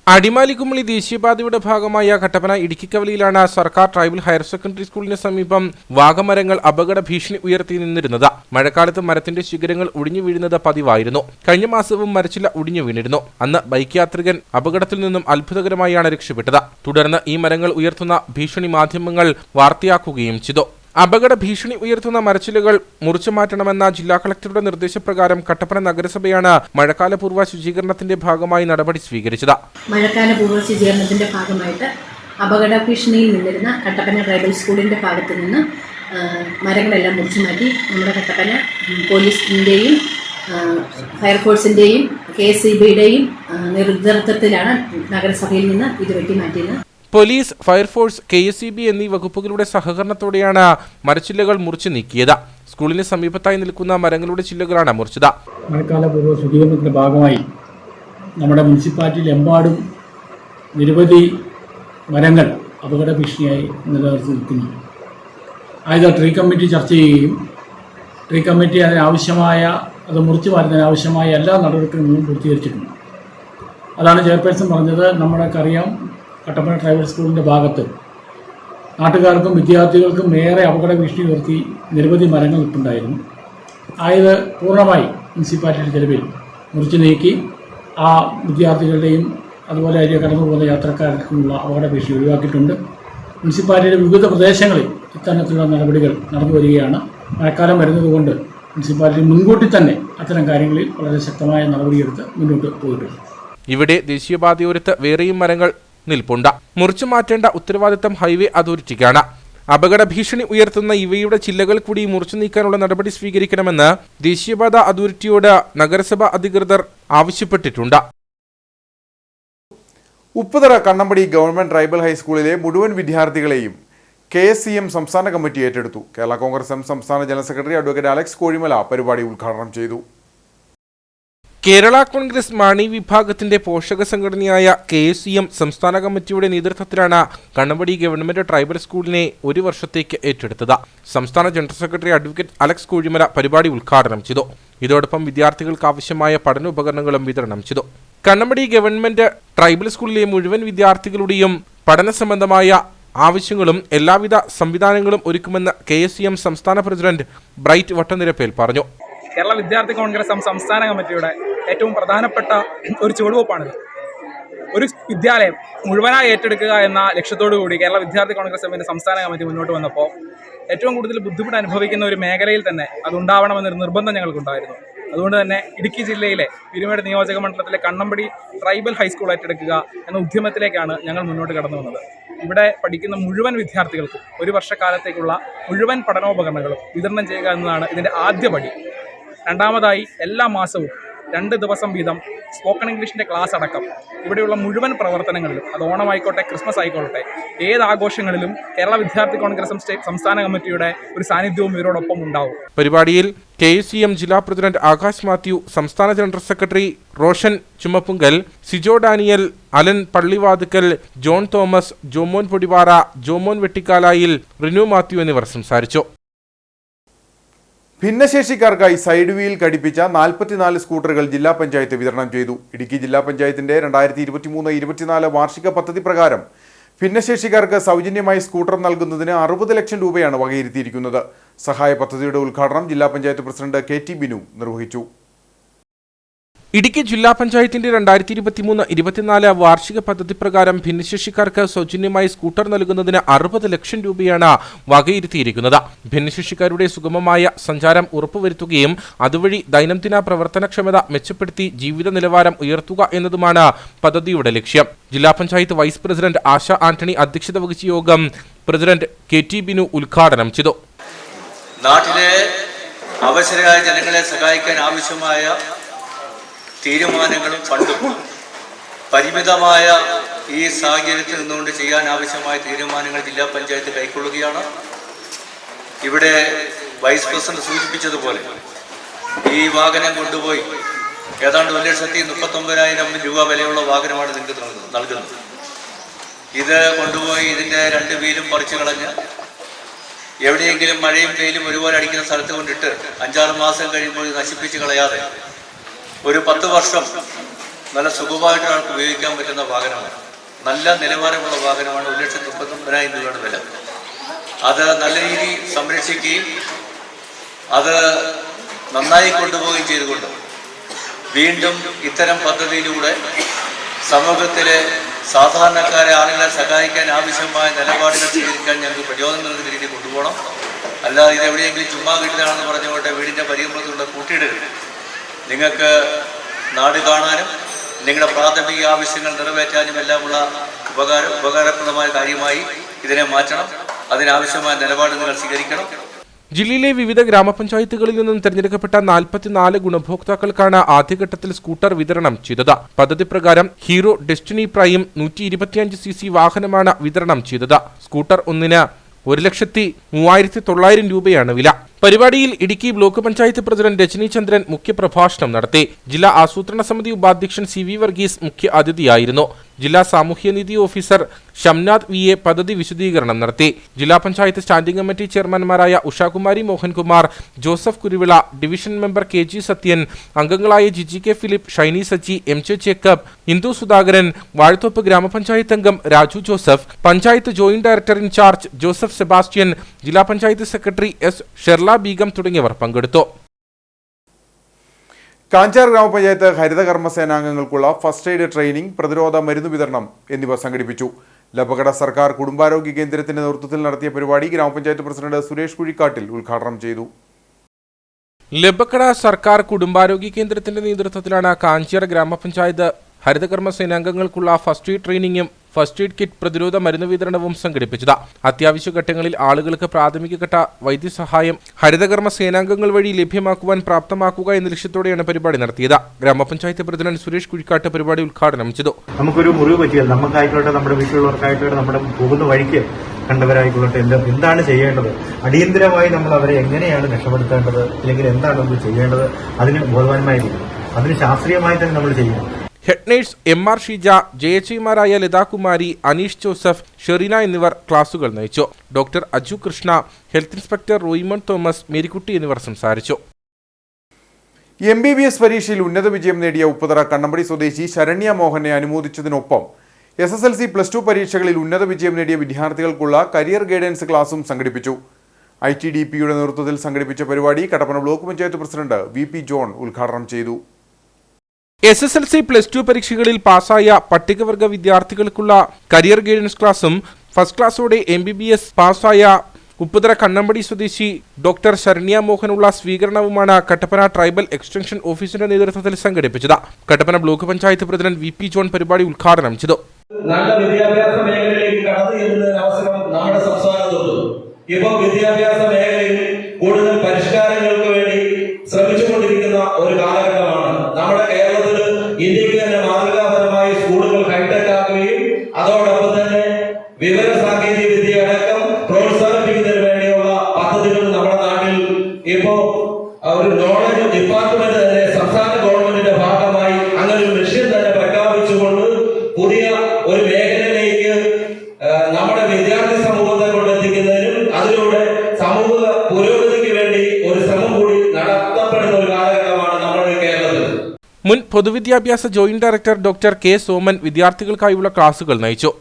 അടിമാലിക്കുമളി ദേശീയപാതയുടെ ഭാഗമായ കട്ടപ്പന ഇടുക്കിക്കവലയിലാണ് സർക്കാർ ട്രൈബൽ ഹയർ സെക്കൻഡറി സ്കൂളിന് സമീപം വാഗമരങ്ങൾ അപകട ഭീഷണി ഉയർത്തി നിന്നിരുന്നത്. മഴക്കാലത്ത് മരത്തിന്റെ ശിഖരങ്ങൾ ഒടിഞ്ഞു വീഴുന്നത് പതിവായിരുന്നു. കഴിഞ്ഞ മാസവും മരച്ചില്ല ഒടിഞ്ഞു വീണിരുന്നു. അന്ന് ബൈക്ക് യാത്രികൻ അപകടത്തിൽ നിന്നും അത്ഭുതകരമായാണ് രക്ഷപ്പെട്ടത്. തുടർന്ന് ഈ മരങ്ങൾ ഉയർത്തുന്ന ഭീഷണി മാധ്യമങ്ങൾ വാർത്തയാക്കുകയും ചെയ്തു. അപകട ഭീഷണി ഉയർത്തുന്ന മരച്ചില്ലകൾ മുറിച്ചു മാറ്റണമെന്ന ജില്ലാ കളക്ടറുടെ നിർദ്ദേശപ്രകാരം കട്ടപ്പന നഗരസഭയാണ് മഴക്കാലപൂർവ്വ ശുചീകരണത്തിന്റെ ഭാഗമായി നടപടി സ്വീകരിച്ചത്. മഴക്കാലപൂർവ്വ ശുചീകരണത്തിന്റെ ഭാഗമായിട്ട് അപകട ഭീഷണിയിൽ നിന്നിരുന്ന കട്ടപ്പന ട്രൈബൽ സ്കൂളിന്റെ ഭാഗത്തു നിന്ന് മരങ്ങളെല്ലാം മുറിച്ചു മാറ്റി നമ്മുടെ കട്ടപ്പന പോലീസിന്റെയും ഫയർഫോഴ്സിന്റെയും KSEBയുടെയും നേതൃത്വത്തിലാണ് നഗരസഭയിൽ നിന്ന് ഇത് വെട്ടിമാറ്റിയത്. പോലീസ്, ഫയർഫോഴ്സ്, KSEB എന്നീ വകുപ്പുകളുടെ സഹകരണത്തോടെയാണ് മരച്ചില്ലകൾ മുറിച്ചു നീക്കിയത്. സ്കൂളിന് സമീപത്തായി നിൽക്കുന്ന മരങ്ങളുടെ ചില്ലകളാണ് മുറിച്ചത്. മഴക്കാലപൂർവ്വ ശുചീകരണത്തിന്റെ ഭാഗമായി നമ്മുടെ മുനിസിപ്പാലിറ്റിയിലെമ്പാടും നിരവധി മരങ്ങൾ അപകട ഭീഷണിയായി നിലനിർത്തി നിൽക്കുന്നു. ആയത് ട്രീ കമ്മിറ്റി ചർച്ച ചെയ്യുകയും ട്രീ കമ്മിറ്റി അതിനാവശ്യമായ അത് മുറിച്ചു മാറ്റുന്നതിനാവശ്യമായ എല്ലാ നടപടിക്രമങ്ങളും പൂർത്തീകരിച്ചിട്ടുണ്ട്. അതാണ് ചെയർപേഴ്സൺ പറഞ്ഞത്. നമ്മൾക്കറിയാം, കട്ടപ്പന ട്രൈബൽ സ്കൂളിൻ്റെ ഭാഗത്ത് നാട്ടുകാർക്കും വിദ്യാർത്ഥികൾക്കും ഏറെ അപകട ഭീഷണി ഉയർത്തി നിരവധി മരങ്ങൾ നിൽപ്പുണ്ടായിരുന്നു. ആയത് പൂർണ്ണമായി മുനിസിപ്പാലിറ്റിയുടെ ചെലവിൽ മുറിച്ചു നീക്കി ആ വിദ്യാർത്ഥികളുടെയും അതുപോലെ അതിൽ കടന്നു പോകുന്ന യാത്രക്കാർക്കുമുള്ള അപകട ഭീഷണി ഒഴിവാക്കിയിട്ടുണ്ട്. മുനിസിപ്പാലിറ്റിയുടെ വിവിധ പ്രദേശങ്ങളിൽ ഇത്തരത്തിലുള്ള നടപടികൾ നടന്നു വരികയാണ്. മഴക്കാലം വരുന്നതുകൊണ്ട് മുനിസിപ്പാലിറ്റി മുൻകൂട്ടി തന്നെ അത്തരം കാര്യങ്ങളിൽ വളരെ ശക്തമായ നടപടിയെടുത്ത് മുന്നോട്ട് പോയിട്ടുണ്ട്. ഇവിടെ ദേശീയപാതയോരത്ത് വേറെയും മരങ്ങൾ നിൽപ്പുണ്ട്. മുറിച്ചു മാറ്റേണ്ട ഉത്തരവാദിത്തം ഹൈവേ അതോറിറ്റിക്കാണ്. അപകട ഭീഷണി ഉയർത്തുന്ന ഇവയുടെ ചില്ലകൾ കൂടി മുറിച്ചു നീക്കാനുള്ള നടപടി സ്വീകരിക്കണമെന്ന് ദേശീയപാത അതോറിറ്റിയോട് നഗരസഭ അധികൃതർ ആവശ്യപ്പെട്ടിട്ടുണ്ട്. ഉപ്പുതറ കണ്ണമ്പടി ഗവൺമെന്റ് ട്രൈബൽ ഹൈസ്കൂളിലെ മുഴുവൻ വിദ്യാർത്ഥികളെയും KSCM സംസ്ഥാന കമ്മിറ്റി ഏറ്റെടുത്തു. കേരള കോൺഗ്രസ് എം സംസ്ഥാന general secretary advocate Alex Kozhimala പരിപാടി ഉദ്ഘാടനം ചെയ്തു. കേരള കോൺഗ്രസ് മാണി വിഭാഗത്തിന്റെ പോഷക സംഘടനയായ KSCM സംസ്ഥാന കമ്മിറ്റിയുടെ നേതൃത്വത്തിലാണ് കണ്ണമ്പടി ഗവൺമെന്റ് ട്രൈബൽ സ്കൂളിനെ ഒരു വർഷത്തേക്ക് ഏറ്റെടുത്തത്. സംസ്ഥാന general secretary advocate Alex Kozhimala പരിപാടി ഉദ്ഘാടനം ചെയ്തു. ഇതോടൊപ്പം വിദ്യാർത്ഥികൾക്ക് ആവശ്യമായ പഠനോപകരണങ്ങളും വിതരണം ചെയ്തു. കണ്ണമ്പടി ഗവൺമെന്റ് ട്രൈബൽ സ്കൂളിലെ മുഴുവൻ വിദ്യാർത്ഥികളുടെയും പഠന സംബന്ധമായ ആവശ്യങ്ങളും എല്ലാവിധ സംവിധാനങ്ങളും ഒരുക്കുമെന്ന് KSCM സംസ്ഥാന പ്രസിഡന്റ് ബ്രൈറ്റ് വട്ടനിരപ്പേൽ പറഞ്ഞു. കേരള വിദ്യാർത്ഥി കോൺഗ്രസ് സംസ്ഥാന കമ്മിറ്റിയുടെ ഏറ്റവും പ്രധാനപ്പെട്ട ഒരു ചുവടുവെപ്പാണിത്. ഒരു വിദ്യാലയം മുഴുവനായി ഏറ്റെടുക്കുക എന്ന ലക്ഷ്യത്തോടു കൂടി കേരള വിദ്യാർത്ഥി കോൺഗ്രസ് എമ്മിൻ്റെ സംസ്ഥാന കമ്മിറ്റി മുന്നോട്ട് വന്നപ്പോൾ ഏറ്റവും കൂടുതൽ ബുദ്ധിമുട്ട് അനുഭവിക്കുന്ന ഒരു മേഖലയിൽ തന്നെ അതുണ്ടാവണമെന്നൊരു നിർബന്ധം ഞങ്ങൾക്കുണ്ടായിരുന്നു. അതുകൊണ്ട് തന്നെ ഇടുക്കി ജില്ലയിലെ പീരുമേട് നിയോജക മണ്ഡലത്തിലെ കണ്ണമ്പടി ട്രൈബൽ ഹൈസ്കൂൾ ഏറ്റെടുക്കുക എന്ന ഉദ്യമത്തിലേക്കാണ് ഞങ്ങൾ മുന്നോട്ട് കടന്നു വന്നത്. ഇവിടെ പഠിക്കുന്ന മുഴുവൻ വിദ്യാർത്ഥികൾക്കും ഒരു വർഷക്കാലത്തേക്കുള്ള മുഴുവൻ പഠനോപകരണങ്ങളും വിതരണം ചെയ്യുക എന്നതാണ് ഇതിൻ്റെ ആദ്യപടി. രണ്ടാമതായി എല്ലാ മാസവും 2 ദിവസം വീതം സ്പോക്കൺ ഇംഗ്ലീഷിൻ്റെ ക്ലാസ് അടക്കം ഇവിടെയുള്ള മുഴുവൻ പ്രവർത്തനങ്ങളിലും, അത് ഓണമായിക്കോട്ടെ ക്രിസ്മസ് ആയിക്കോട്ടെ, ഏത് ആഘോഷങ്ങളിലും കേരള വിദ്യാർത്ഥി കോൺഗ്രസ് സംസ്ഥാന കമ്മിറ്റിയുടെ ഒരു സാന്നിധ്യവും ഇവരോടൊപ്പം ഉണ്ടാവും. പരിപാടിയിൽ KSCM ജില്ലാ പ്രസിഡന്റ് ആകാശ് മാത്യു, സംസ്ഥാന ജനറൽ സെക്രട്ടറി റോഷൻ ചുമപ്പുങ്കൽ, സിജോ ഡാനിയൽ, അലൻ പള്ളിവാതുക്കൽ, ജോൺ തോമസ്, ജോമോൻ പൊടിവാറ, ജോമോൻ വെട്ടിക്കാലായിൽ, റിനു മാത്യു എന്നിവർ സംസാരിച്ചു. ഭിന്നശേഷിക്കാർക്കായി സൈഡ് വീൽ ഘടിപ്പിച്ച 44 സ്കൂട്ടറുകൾ ജില്ലാ പഞ്ചായത്ത് വിതരണം ചെയ്തു. ഇടുക്കി ജില്ലാ പഞ്ചായത്തിന്റെ 2023-24 വാർഷിക പദ്ധതി പ്രകാരം ഭിന്നശേഷിക്കാർക്ക് സൗജന്യമായി സ്കൂട്ടർ നൽകുന്നതിന് 60 ലക്ഷം രൂപയാണ് വകയിരുത്തിയിരിക്കുന്നത്. സഹായ പദ്ധതിയുടെ ഉദ്ഘാടനം ജില്ലാ പഞ്ചായത്ത് പ്രസിഡന്റ് KT ബിനു നിർവഹിച്ചു. ഇടുക്കി ജില്ലാ പഞ്ചായത്തിന്റെ 2023-24 വാർഷിക പദ്ധതി പ്രകാരം ഭിന്നശേഷിക്കാർക്ക് സൗജന്യമായി സ്കൂട്ടർ നൽകുന്നതിന് 60 ലക്ഷം രൂപയാണ് വകയിരുത്തിയിരിക്കുന്നത്. ഭിന്നശേഷിക്കാരുടെ സുഗമമായ സഞ്ചാരം ഉറപ്പുവരുത്തുകയും അതുവഴി ദൈനംദിന പ്രവർത്തനക്ഷമത മെച്ചപ്പെടുത്തി ജീവിത നിലവാരം ഉയർത്തുക എന്നതുമാണ് പദ്ധതിയുടെ ലക്ഷ്യം. ജില്ലാ പഞ്ചായത്ത് വൈസ് പ്രസിഡന്റ് ആശ ആന്റണി അധ്യക്ഷത വഹിച്ച യോഗം പ്രസിഡന്റ് KT ബിനു ഉദ്ഘാടനം ചെയ്തു. നാട്ടിലെ അവസരമായ ജനങ്ങളെ സഹായിക്കാൻ ആവശ്യമായ തീരുമാനങ്ങളും ഫണ്ടും പരിമിതമായ ഈ സാഹചര്യത്തിൽ നിന്നുകൊണ്ട് ചെയ്യാൻ ആവശ്യമായ തീരുമാനങ്ങൾ ജില്ലാ പഞ്ചായത്ത് കൈക്കൊള്ളുകയാണ്. ഇവിടെ വൈസ് പ്രസിഡന്റ് സൂചിപ്പിച്ചതുപോലെ ഈ വാഹനം കൊണ്ടുപോയി ഏതാണ്ട് 1,39,000 രൂപ വിലയുള്ള വാഹനമാണ് നിങ്ങൾക്ക് നൽകുന്നത്. ഇത് കൊണ്ടുപോയി ഇതിൻ്റെ 2 വീലും പറിച്ചു കളഞ്ഞ് എവിടെയെങ്കിലും മഴയും വെയിലും ഒരുപോലെ അടിക്കുന്ന സ്ഥലത്ത് കൊണ്ടിട്ട് 5-6 മാസം കഴിയുമ്പോൾ നശിപ്പിച്ച് കളയാതെ ഒരു 10 വർഷം നല്ല സുഖമായിട്ട് ആൾക്ക് ഉപയോഗിക്കാൻ പറ്റുന്ന വാഹനമാണ്. നല്ല നിലവാരമുള്ള വാഹനമാണ്. 1,39,000 രൂപയുടെ വില. അത് നല്ല രീതിയിൽ സംരക്ഷിക്കുകയും അത് നന്നായി കൊണ്ടുപോവുകയും ചെയ്തുകൊണ്ട് വീണ്ടും ഇത്തരം പദ്ധതിയിലൂടെ സമൂഹത്തിലെ സാധാരണക്കാരെ ആളുകളെ സഹായിക്കാൻ ആവശ്യമായ നിലപാടുകൾ സ്വീകരിക്കാൻ ഞങ്ങൾക്ക് പ്രചോദനം നൽകുന്ന രീതിയിൽ കൊണ്ടുപോകണം. അല്ലാതെ ഇത് എവിടെയെങ്കിലും ചുമ്മാ വീട്ടിലാണെന്ന് പറഞ്ഞുകൊണ്ട് വീടിൻ്റെ പരിഗണനത്തിലൂടെ കൂട്ടിയിടരുത്. നിങ്ങൾക്ക് നാട് കാണാനും നിങ്ങളുടെ പ്രാഥമിക ആവശ്യങ്ങൾ നിറവേറ്റാനും എല്ലാമുള്ള ഉപകാരപ്രദമായ കാര്യമായി ഇതിനെ മാറ്റണം. അതിനാവശ്യമായ നിലപാട് നിങ്ങൾ സ്വീകരിക്കണം. ജില്ലയിലെ വിവിധ ഗ്രാമപഞ്ചായത്തുകളിൽ നിന്നും തെരഞ്ഞെടുക്കപ്പെട്ട 44 ഗുണഭോക്താക്കൾക്കാണ് ആദ്യഘട്ടത്തിൽ സ്കൂട്ടർ വിതരണം ചെയ്തത്. പദ്ധതി പ്രകാരം ഹീറോ ഡെസ്റ്റിനി പ്രൈം 125cc വാഹനമാണ് വിതരണം ചെയ്തത്. സ്കൂട്ടർ ഒന്നിന് 1,03,900 രൂപയാണ് വില. പരിപാടിയിൽ ഇടുക്കി ബ്ലോക്ക് പഞ്ചായത്ത് പ്രസിഡന്റ് രജനി ചന്ദ്രൻ മുഖ്യപ്രഭാഷണം നടത്തി. ജില്ലാ ആസൂത്രണ സമിതി ഉപാധ്യക്ഷൻ CV വർഗീസ് മുഖ്യ അതിഥിയായിരുന്നു. ജില്ലാ സാമൂഹ്യനീതി ഓഫീസർ ഷംനാഥ് VA പദ്ധതി വിശദീകരണം നടത്തി. ജില്ലാ പഞ്ചായത്ത് സ്റ്റാൻഡിംഗ് കമ്മിറ്റി ചെയർമാൻമാരായ Ushakumari Mohankumar, Joseph Kuruvila, division member KG Sathyan, അംഗങ്ങളായ GGK ഫിലിപ്പ്, ഷൈനി സച്ചി, MJ ജേക്കബ്, ഇന്ദു സുധാകരൻ, വാഴത്തോപ്പ് ഗ്രാമപഞ്ചായത്ത് അംഗം Raju Joseph, panchayat joint director in charge Joseph Sebastian, ജില്ലാ പഞ്ചായത്ത് സെക്രട്ടറി S ഷെർല ബീഗം തുടങ്ങിയവർ പങ്കെടുത്തു. കാഞ്ചാർ ഗ്രാമപഞ്ചായത്ത് ഹരിതകർമ്മ സേനാംഗങ്ങൾക്കുള്ള ഫസ്റ്റ് എയ്ഡ് ട്രെയിനിംഗ്, പ്രതിരോധ മരുന്ന് വിതരണം എന്നിവ സംഘടിപ്പിച്ചു. ലബകട സർക്കാർ കുടുംബാരോഗ്യ കേന്ദ്രത്തിന്റെ നേതൃത്വത്തിൽ നടത്തിയ പരിപാടി ഗ്രാമപഞ്ചായത്ത് പ്രസിഡന്റ് സുരേഷ് കുഴിക്കാട്ടിൽ ഉദ്ഘാടനം ചെയ്തു. ലബക്കട സർക്കാർ കുടുംബാരോഗ്യ കേന്ദ്രത്തിന്റെ നേതൃത്വത്തിലാണ് കാഞ്ചിയാർ ഗ്രാമപഞ്ചായത്ത് ഹരിതകർമ്മ സേനാംഗങ്ങൾക്കുള്ള ഫസ്റ്റ് എയ്ഡ് ട്രെയിനിങ്ങും ഫസ്റ്റ് എയ്ഡ് കിറ്റ്, പ്രതിരോധ മരുന്ന് വിതരണവും സംഘടിപ്പിച്ചത്. അത്യാവശ്യ ഘട്ടങ്ങളിൽ ആളുകൾക്ക് പ്രാഥമികഘട്ട വൈദ്യസഹായം ഹരിതകർമ്മ സേനാംഗങ്ങൾ വഴി ലഭ്യമാക്കുവാൻ പ്രാപ്തമാക്കുക എന്ന ലക്ഷ്യത്തോടെയാണ് പരിപാടി നടത്തിയത്. ഗ്രാമപഞ്ചായത്ത് പ്രസിഡന്റ് സുരേഷ് കുഴിക്കാട്ട് പരിപാടി ഉദ്ഘാടനം ചെയ്തു. നമുക്കൊരു മുറിവ് പറ്റിയാൽ നമുക്കായിക്കോട്ടെ, നമ്മുടെ വീട്ടിലുള്ളവർക്കായിക്കോട്ടെ, നമ്മുടെ പോകുന്ന വഴിക്ക് കണ്ടവരായിക്കൊള്ളട്ടെ, എന്താണ് ചെയ്യേണ്ടത്, അടിയന്തരമായി നമ്മൾ അവരെ എങ്ങനെയാണ് രക്ഷപ്പെടുത്തേണ്ടത്, അല്ലെങ്കിൽ എന്താണ് നമ്മൾ ചെയ്യേണ്ടത്, അതിന് ബോധവാന്മായിരിക്കും. അതിന് ശാസ്ത്രീയമായി തന്നെ നമ്മൾ ചെയ്യണം. ഹെഡ് നേഴ്സ് MR ഷീജ, JHIമാരായ ലതാകുമാരി, അനീഷ് ജോസഫ്, ഷെറീന എന്നിവർ ക്ലാസുകൾ നയിച്ചു. Doctor Aju Krishna, health inspector Royimon Thomas, Marykutty എന്നിവർ സംസാരിച്ചു. MBBS പരീക്ഷയിൽ ഉന്നത വിജയം നേടിയ ഉപ്പുതറ കണ്ണമ്പടി സ്വദേശി ശരണ്യ മോഹനെ അനുമോദിച്ചതിനൊപ്പം SSLC +2 പരീക്ഷകളിൽ ഉന്നത വിജയം നേടിയ വിദ്യാർത്ഥികൾക്കുള്ള കരിയർ ഗൈഡൻസ് ക്ലാസും സംഘടിപ്പിച്ചു. ITDPയുടെ നേതൃത്വത്തിൽ സംഘടിപ്പിച്ച പരിപാടി Kattappana block panchayat president VP John ഉദ്ഘാടനം ചെയ്തു. SSLC +2 പരീക്ഷകളിൽ പാസ്സായ പട്ടികവർഗ വിദ്യാർത്ഥികൾക്കുള്ള കരിയർ ഗൈഡൻസ് ക്ലാസും ഫസ്റ്റ് ക്ലാസ്സോടെ MBBS പാസ്സായ ഉപ്പുതറ കണ്ണമ്പടി സ്വദേശി ഡോക്ടർ ശരണ്യ മോഹനുള്ള സ്വീകരണവുമാണ് കട്ടപ്പന ട്രൈബൽ എക്സ്റ്റൻഷൻ ഓഫീസിന്റെ നേതൃത്വത്തിൽ സംഘടിപ്പിച്ചത്. Kattappana block panchayat president VP John പരിപാടി ഉദ്ഘാടനം ചെയ്തു. നല്ല വിദ്യാഭ്യാസ മേഖലയിലേക്ക് കടന്നു ചെല്ലുന്ന അവസരം നമ്മുടെ സംസ്ഥാനത്തുണ്ട്. ഇപ്പോൾ വിദ്യാഭ്യാസ മേഖലയിൽ കൂടുതൽ പരിഷ്കാരങ്ങൾക്ക് വേണ്ടി ശ്രമിച്ചുകൊണ്ടിരിക്കുന്ന ഒരു കാലഘട്ടമാണ്. നമ്മുടെ കേരളത്തിൽ ഇന്ത്യക്ക് തന്നെ മാതൃകാപരമായി സ്കൂളുകൾ ഹൈടെക് ആക്കുകയും അതോടൊപ്പം തന്നെ വിവര സാങ്കേതിക വിദ്യ അടക്കം പ്രോത്സാഹിപ്പിക്കുന്നതിന് വേണ്ടിയുള്ള പദ്ധതികൾ നമ്മുടെ നാട്ടിൽ ഇപ്പോൾ ഒരു നോളജ് ഡിപ്പാർട്ട്മെന്റ് തന്നെ സംസ്ഥാന ഗവൺമെന്റിന്റെ ഭാഗമായി അങ്ങനെ ഒരു ലക്ഷ്യം തന്നെ പ്രഖ്യാപിച്ചുകൊണ്ട് പുതിയ ഒരു മേഖലയിലേക്ക് നമ്മുടെ വിദ്യാർത്ഥി സമൂഹത്തെ കൊണ്ടെത്തിക്കുന്നതിനും അതിലൂടെ സമൂഹ പുരോഗതിക്ക് വേണ്ടി ഒരു ശ്രമം കൂടി നടത്തപ്പെടുന്ന ഒരു കാലഘട്ടമാണ് നമ്മുടെ കേരളത്തിൽ. മുൻ പൊതുവിദ്യാഭ്യാസ joint director doctor K Soman വിദ്യാർത്ഥികൾക്കായുള്ള ക്ലാസുകൾ നയിച്ചു.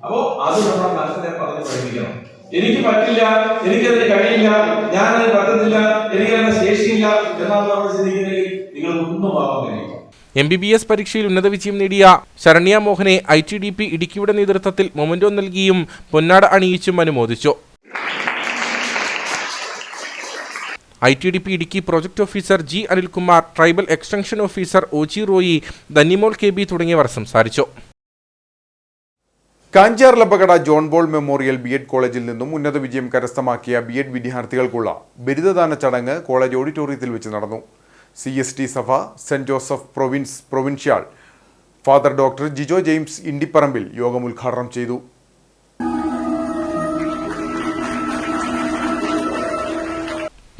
അപ്പോ അത് നമ്മുടെ മനസ്സിനെ പറഞ്ഞ് പഠിപ്പിക്കണം. എനിക്ക് പറ്റില്ല, എനിക്കതിന് കഴിയില്ല, ഞാനത് പറ്റുന്നില്ല, എനിക്കതിന് ശേഷിയില്ല എന്നാണ് നമ്മൾ ചിന്തിക്കുന്നെങ്കിൽ നിങ്ങൾ ഒന്നും ആവാൻ കഴിയില്ല. MBBS പരീക്ഷയിൽ ഉന്നത വിജയം നേടിയ ശരണ്യ മോഹനെ ITDP ഇടുക്കിയുടെ നേതൃത്വത്തിൽ മൊമെന്റോ നൽകിയും പൊന്നാട അണിയിച്ചും അനുമോദിച്ചു. ITDP Idukki project officer G Anilkumar, tribal extension officer OG Roy, Dhannimol KB തുടങ്ങിയവർ സംസാരിച്ചു. കാഞ്ചാർ ലബകട ജോൺ ബോൾ മെമ്മോറിയൽ BEd കോളേജിൽ നിന്നും ഉന്നത വിജയം കരസ്ഥമാക്കിയ BEd വിദ്യാർത്ഥികൾക്കുള്ള ബിരുദദാന ചടങ്ങ് കോളേജ് ഓഡിറ്റോറിയത്തിൽ വെച്ച് നടന്നു. CST സഭ saint Joseph provincial father doctor Jijo James Indiparambil യോഗം ഉദ്ഘാടനം ചെയ്തു.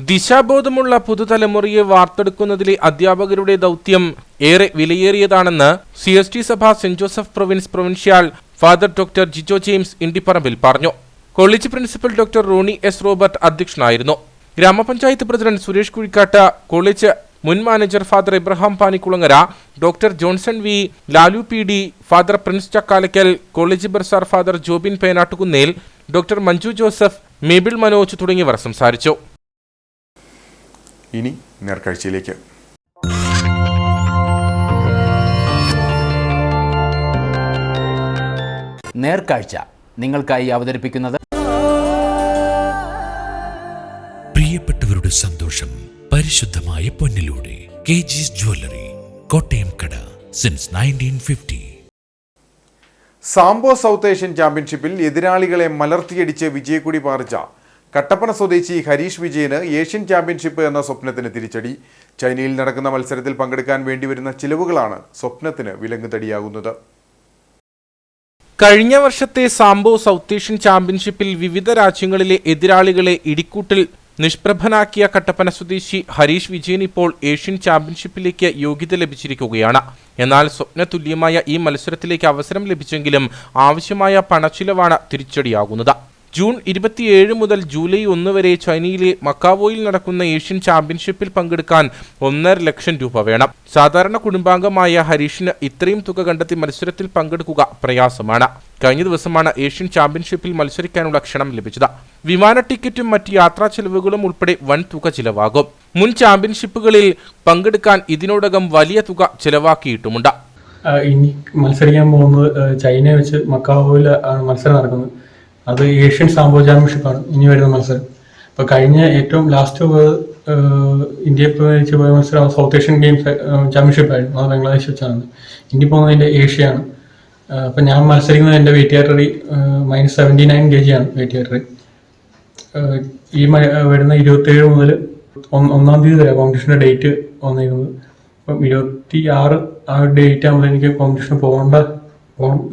ദിശാബോധമുള്ള പുതുതലമുറയെ വാർത്തെടുക്കുന്നതിലെ അധ്യാപകരുടെ ദൗത്യം ഏറെ വിലയേറിയതാണെന്ന് CST സഭ saint Joseph provincial father doctor Jijo James Indiparambil പറഞ്ഞു. College principal doctor Roni S Robert അധ്യക്ഷനായിരുന്നു. ഗ്രാമപഞ്ചായത്ത് പ്രസിഡന്റ് സുരേഷ് കുഴിക്കാട്ട്, കോളേജ് മുൻ manager father Ibraham Panikkulangara, doctor Johnson V, Lalu PD, father Prince Chakkalakkal, college bursar father Jobin Penattukunnel, doctor Manju Joseph, Mabel Manoj തുടങ്ങിയവർ സംസാരിച്ചു. ഇനി നേർക്കാഴ്ചയിലേക്ക്. നേർക്കാഴ്ച നിങ്ങൾക്കായി അവതരിപ്പിക്കുന്നത് പ്രിയപ്പെട്ടവരുടെ സന്തോഷം പരിശുദ്ധമായ പൊന്നിലൂടെ KG's ജ്വല്ലറി, കോട്ടയം കട, സിൻസ് 1950. സാംബോ സൗത്ത് ഏഷ്യൻ ചാമ്പ്യൻഷിപ്പിൽ എതിരാളികളെ മലർത്തിയടിച്ച് വിജയക്കൊടി പാറിച്ച കട്ടപ്പന സ്വദേശി ഹരീഷ് വിജയന് ഏഷ്യൻ ചാമ്പ്യൻഷിപ്പ് എന്ന സ്വപ്നത്തിന് തിരിച്ചടി. ചൈനയിൽ നടക്കുന്ന മത്സരത്തിൽ പങ്കെടുക്കാൻ വേണ്ടിവരുന്ന ചിലവുകളാണ് സ്വപ്നത്തിന് വിലങ്ങുതടിയാകുന്നത്. കഴിഞ്ഞ വർഷത്തെ സാംബോ സൗത്ത് ഏഷ്യൻ ചാമ്പ്യൻഷിപ്പിൽ വിവിധ രാജ്യങ്ങളിലെ എതിരാളികളെ ഇടിക്കൂട്ടിൽ നിഷ്പ്രഭനാക്കിയ കട്ടപ്പന സ്വദേശി ഹരീഷ് വിജയൻ ഇപ്പോൾ ഏഷ്യൻ ചാമ്പ്യൻഷിപ്പിലേക്ക് യോഗ്യത ലഭിച്ചിരിക്കുകയാണ്. എന്നാൽ സ്വപ്നതുല്യമായ ഈ മത്സരത്തിലേക്ക് അവസരം ലഭിച്ചെങ്കിലും ആവശ്യമായ പണച്ചിലവാണ് തിരിച്ചടിയാകുന്നത്. ജൂൺ 27 മുതൽ ജൂലൈ 1 വരെ ചൈനയിലെ മക്കാവോയിൽ നടക്കുന്ന ഏഷ്യൻ ചാമ്പ്യൻഷിപ്പിൽ പങ്കെടുക്കാൻ 1.5 ലക്ഷം രൂപ വേണം. സാധാരണ കുടുംബാംഗമായ ഹരീഷിന് ഇത്രയും തുക കണ്ടെത്തി മത്സരത്തിൽ പങ്കെടുക്കുക പ്രയാസമാണ്. കഴിഞ്ഞ ദിവസമാണ് ഏഷ്യൻ ചാമ്പ്യൻഷിപ്പിൽ മത്സരിക്കാനുള്ള ക്ഷണം ലഭിച്ചത്. വിമാന ടിക്കറ്റും മറ്റ് യാത്രാ ചെലവുകളും ഉൾപ്പെടെ വൻ തുക ചിലവാകും. മുൻ ചാമ്പ്യൻഷിപ്പുകളിൽ പങ്കെടുക്കാൻ ഇതിനോടകം വലിയ തുക ചിലവാക്കിയിട്ടുമുണ്ട്. ഇനി മത്സരിക്കാൻ പോകുന്നത് ചൈനയെ വെച്ച് മക്കാവോയിൽ ആണ് മത്സരം നടക്കുന്നത്. അത് ഏഷ്യൻ സാംബോ ചാമ്പ്യൻഷിപ്പാണ് ഇനി വരുന്ന മത്സരം. അപ്പോൾ കഴിഞ്ഞ ഏറ്റവും ലാസ്റ്റ് ഇന്ത്യയെ വെച്ച് പോയ മത്സരം സൗത്ത് ഏഷ്യൻ ഗെയിംസ് ചാമ്പ്യൻഷിപ്പായിരുന്നു. അത് ബംഗ്ലാദേശ് വെച്ചാണ്. ഇനി പോകുന്നതിൻ്റെ ഏഷ്യയാണ്. അപ്പം ഞാൻ മത്സരിക്കുന്നത് എൻ്റെ വെയിറ്റ് കാറ്റഗറി -79 kg ആണ് വെയിറ്റ് കാറ്റഗറി. ഈ വരുന്ന 27 മുതൽ 1-ാം തീയതി വരെ കോമ്പറ്റീഷൻ്റെ ഡേറ്റ് വന്നിരുന്നത്. അപ്പം 26 ആ ഡേറ്റ് ആകുമ്പോൾ എനിക്ക് കോമ്പറ്റീഷന് പോകണം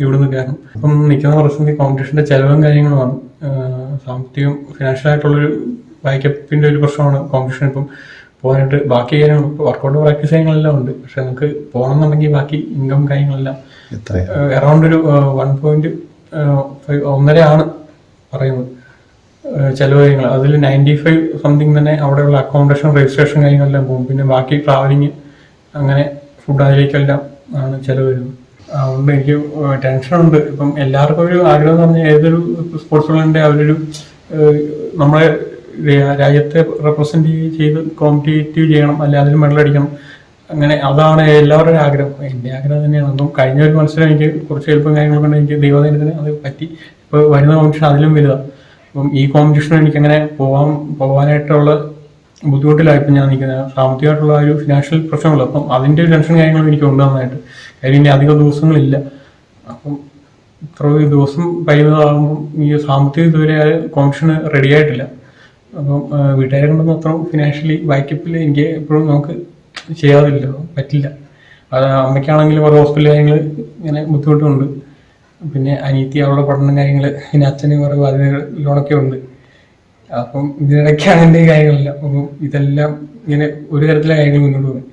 ഇവിടുന്ന് കയറണം. അപ്പം നിൽക്കുന്ന പ്രശ്നത്തിൽ കോമ്പറ്റീഷൻ്റെ ചിലവും കാര്യങ്ങളുമാണ്. സാമ്പത്തികം ഫിനാൻഷ്യലായിട്ടുള്ളൊരു വായിക്കപ്പിൻ്റെ ഒരു പ്രശ്നമാണ് കോമ്പറ്റീഷൻ. ഇപ്പം പോകാനായിട്ട് ബാക്കി കാര്യങ്ങൾ വർക്കൗട്ട് പ്രാക്ടീസ് കാര്യങ്ങളെല്ലാം ഉണ്ട്. പക്ഷെ നമുക്ക് പോകണമെന്നുണ്ടെങ്കിൽ ബാക്കി ഇൻകം കാര്യങ്ങളെല്ലാം അറൗണ്ട് ഒരു 1.5 ആണ് പറയുന്നത് ചിലവ് കാര്യങ്ങൾ. അതിൽ 95 സംതിങ് തന്നെ അവിടെയുള്ള അക്കോമഡേഷൻ രജിസ്ട്രേഷൻ കാര്യങ്ങളെല്ലാം പോകും. പിന്നെ ബാക്കി ട്രാവലിങ് അങ്ങനെ ഫുഡ് അതിലേക്കെല്ലാം ആണ് ചിലവ് വരുന്നത്. അതുകൊണ്ട് എനിക്ക് ടെൻഷനുണ്ട്. ഇപ്പം എല്ലാവർക്കും ഒരു ആഗ്രഹം എന്ന് പറഞ്ഞാൽ ഏതൊരു സ്പോർട്സ് ഉള്ളതിൻ്റെ അവരൊരു നമ്മളെ രാജ്യത്തെ റെപ്രസെൻറ്റ് ചെയ്ത് കോമ്പറ്റീറ്റീവ് ചെയ്യണം, അല്ലെങ്കിൽ അതിൽ മെഡൽ അടിക്കണം. അങ്ങനെ അതാണ് എല്ലാവരുടെയും ആഗ്രഹം. എൻ്റെ ആഗ്രഹം തന്നെയാണ്. അപ്പം കഴിഞ്ഞ ഒരു മത്സരം എനിക്ക് കുറച്ച് എളുപ്പം കാര്യങ്ങളൊക്കെ ഉണ്ട്. എനിക്ക് ദൈവദിനത്തിന് അത് പറ്റി. ഇപ്പോൾ വരുന്ന കോമ്പറ്റീഷൻ അതിലും വലുതാണ്. അപ്പം ഈ കോമ്പറ്റീഷനും എനിക്കങ്ങനെ പോകാനായിട്ടുള്ള ബുദ്ധിമുട്ടിലായി ഇപ്പം ഞാൻ നിൽക്കുന്നത്. സാമ്പത്തികമായിട്ടുള്ള ഒരു ഫിനാൻഷ്യൽ പ്രശ്നമുള്ളൂ. അപ്പം അതിൻ്റെ ഒരു ടെൻഷൻ കാര്യങ്ങളും എനിക്ക് ഉണ്ടാകുന്നതായിട്ട്. കാര്യം ഇനി അധികം ദിവസങ്ങളില്ല. അപ്പം ഇത്ര ദിവസം കഴിയുന്നതാകുമ്പം ഈ സാമ്പത്തികം ഇതുവരെ കോമ്പറ്റീഷന് റെഡി ആയിട്ടില്ല. അപ്പം വീട്ടുകാരെ കൊണ്ടൊന്നും അത്ര ഫിനാൻഷ്യലി ബാക്കപ്പിൽ എനിക്ക് എപ്പോഴും നമുക്ക് ചെയ്യാതില്ല, പറ്റില്ല. അത് അമ്മയ്ക്കാണെങ്കിലും കുറേ ഹോസ്പിറ്റൽ കാര്യങ്ങൾ ഇങ്ങനെ ബുദ്ധിമുട്ടുണ്ട്. പിന്നെ അനിയത്തി അവളുടെ പഠനം കാര്യങ്ങൾ, പിന്നെ അച്ഛന് കുറേ ബാധ്യതകൾ ലോണൊക്കെ ഉണ്ട്. അപ്പം ഇതിനിടയ്ക്കാണ് എൻ്റെ കാര്യങ്ങളില്ല. അപ്പം ഇതെല്ലാം ഇങ്ങനെ ഒരു തരത്തിലെ കാര്യങ്ങൾ മുന്നോട്ട് പോകും.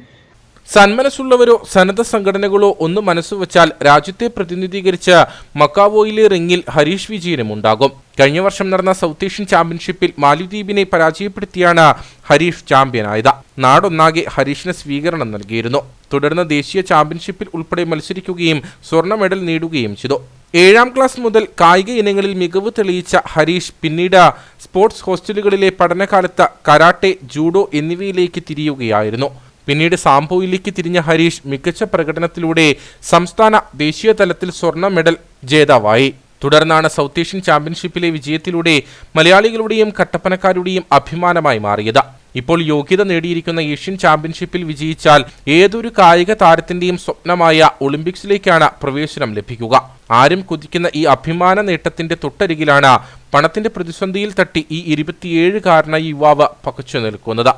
സന്മനസ്സുള്ളവരോ സന്നദ്ധ സംഘടനകളോ ഒന്ന് മനസ്സുവെച്ചാൽ രാജ്യത്തെ പ്രതിനിധീകരിച്ച് മക്കാവോയിലെ റിംഗിൽ ഹരീഷ് വിജയനും ഉണ്ടാകും. കഴിഞ്ഞ വർഷം നടന്ന സൗത്ത് ഏഷ്യൻ ചാമ്പ്യൻഷിപ്പിൽ മാലിദ്വീപിനെ പരാജയപ്പെടുത്തിയാണ് ഹരീഷ് ചാമ്പ്യനായത്. നാടൊന്നാകെ ഹരീഷിന് സ്വീകരണം നൽകിയിരുന്നു. തുടർന്ന് ദേശീയ ചാമ്പ്യൻഷിപ്പിൽ ഉൾപ്പെടെ മത്സരിക്കുകയും സ്വർണ്ണ മെഡൽ നേടുകയും ചെയ്തു. 7ാം ക്ലാസ് മുതൽ കായിക ഇനങ്ങളിൽ മികവ് തെളിയിച്ച ഹരീഷ് പിന്നീട് സ്പോർട്സ് ഹോസ്റ്റലുകളിലെ പഠനകാലത്ത് കരാട്ടെ, ജൂഡോ എന്നിവയിലേക്ക് തിരിയുകയായിരുന്നു. പിന്നീട് സാംബോയിലേക്ക് തിരിഞ്ഞ ഹരീഷ് മികച്ച പ്രകടനത്തിലൂടെ സംസ്ഥാന ദേശീയ തലത്തിൽ സ്വർണ്ണ മെഡൽ ജേതാവായി. തുടർന്നാണ് സൗത്ത് ഏഷ്യൻ ചാമ്പ്യൻഷിപ്പിലെ വിജയത്തിലൂടെ മലയാളികളുടെയും കട്ടപ്പനക്കാരുടെയും അഭിമാനമായി മാറിയത്. ഇപ്പോൾ യോഗ്യത നേടിയിരിക്കുന്ന ഏഷ്യൻ ചാമ്പ്യൻഷിപ്പിൽ വിജയിച്ചാൽ ഏതൊരു കായിക താരത്തിന്റെയും സ്വപ്നമായ ഒളിമ്പിക്സിലേക്കാണ് പ്രവേശനം ലഭിക്കുക. ആരും കുതിക്കുന്ന ഈ അഭിമാന നേട്ടത്തിന്റെ തൊട്ടരികിലാണ് പണത്തിന്റെ പ്രതിസന്ധിയിൽ തട്ടി ഈ 27-കാരനായ യുവാവ് പകച്ചു നിൽക്കുന്നത്.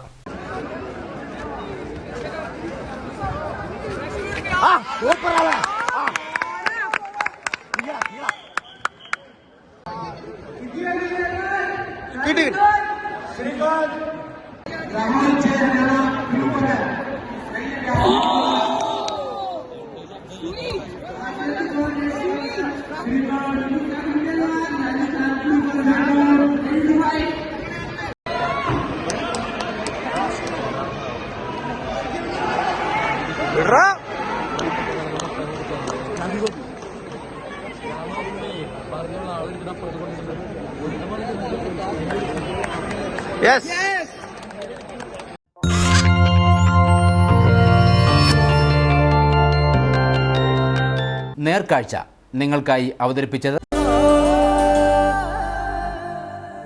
നേർക്കാഴ്ച നിങ്ങൾക്കായി അവതരിപ്പിച്ചത്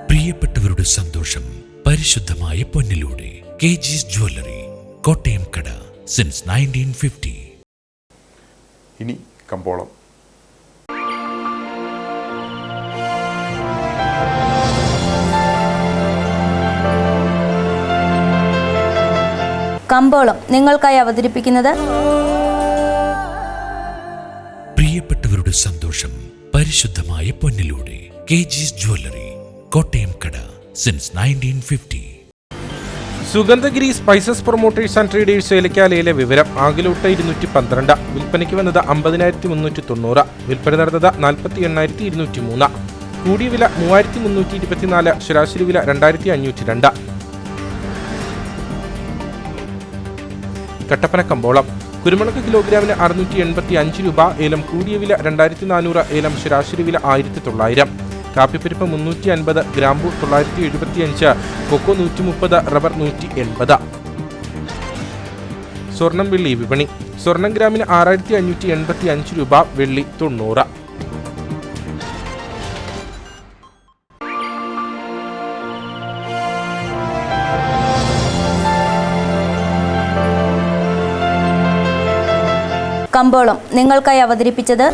പ്രിയപ്പെട്ടവരുടെ സന്തോഷം പരിശുദ്ധമായ പൊന്നിലൂടെ കെജിസ് ജ്വല്ലറി, കോട്ടയം കട, സിൻസ് 1950. ഇനി കമ്പോളം. കമ്പോളം നിങ്ങൾക്കായി അവതരിപ്പിക്കുന്നത് പ്രിയപ്പെട്ടവരുടെ സന്തോഷം പരിശുദ്ധമായ പൊന്നിലൂടെ കെജിസ് ജ്വല്ലറി, കോട്ടയം കട, since 1950. Sugandhagiri spices promoters and traders ഏലക്കാലയിലെ വിവരം. ആകെലോട്ട് 212, വിൽപ്പനയ്ക്ക് വന്നത് 50,390, വിൽപ്പന നടന്നത് 48,203, കൂടിയ വില 3,324, ശരാശരി വില 2,502. കട്ടപ്പന കമ്പോളം. കുരുമുളക് കിലോഗ്രാമിന് 685 രൂപ, ഏലം കൂടിയ വില 2,400, ഏലം ശരാശരി വില 1,900. കാപ്പിപ്പരിപ്പ് 350, ഗ്രാമ്പു 975, കൊക്കോ 130, റബ്ബർ 180. സ്വർണം വെള്ളി വിപണി. സ്വർണം ഗ്രാമിന് 6,585 രൂപ, വെള്ളി 90. കമ്പോളം നിങ്ങൾക്കായി അവതരിപ്പിച്ചത്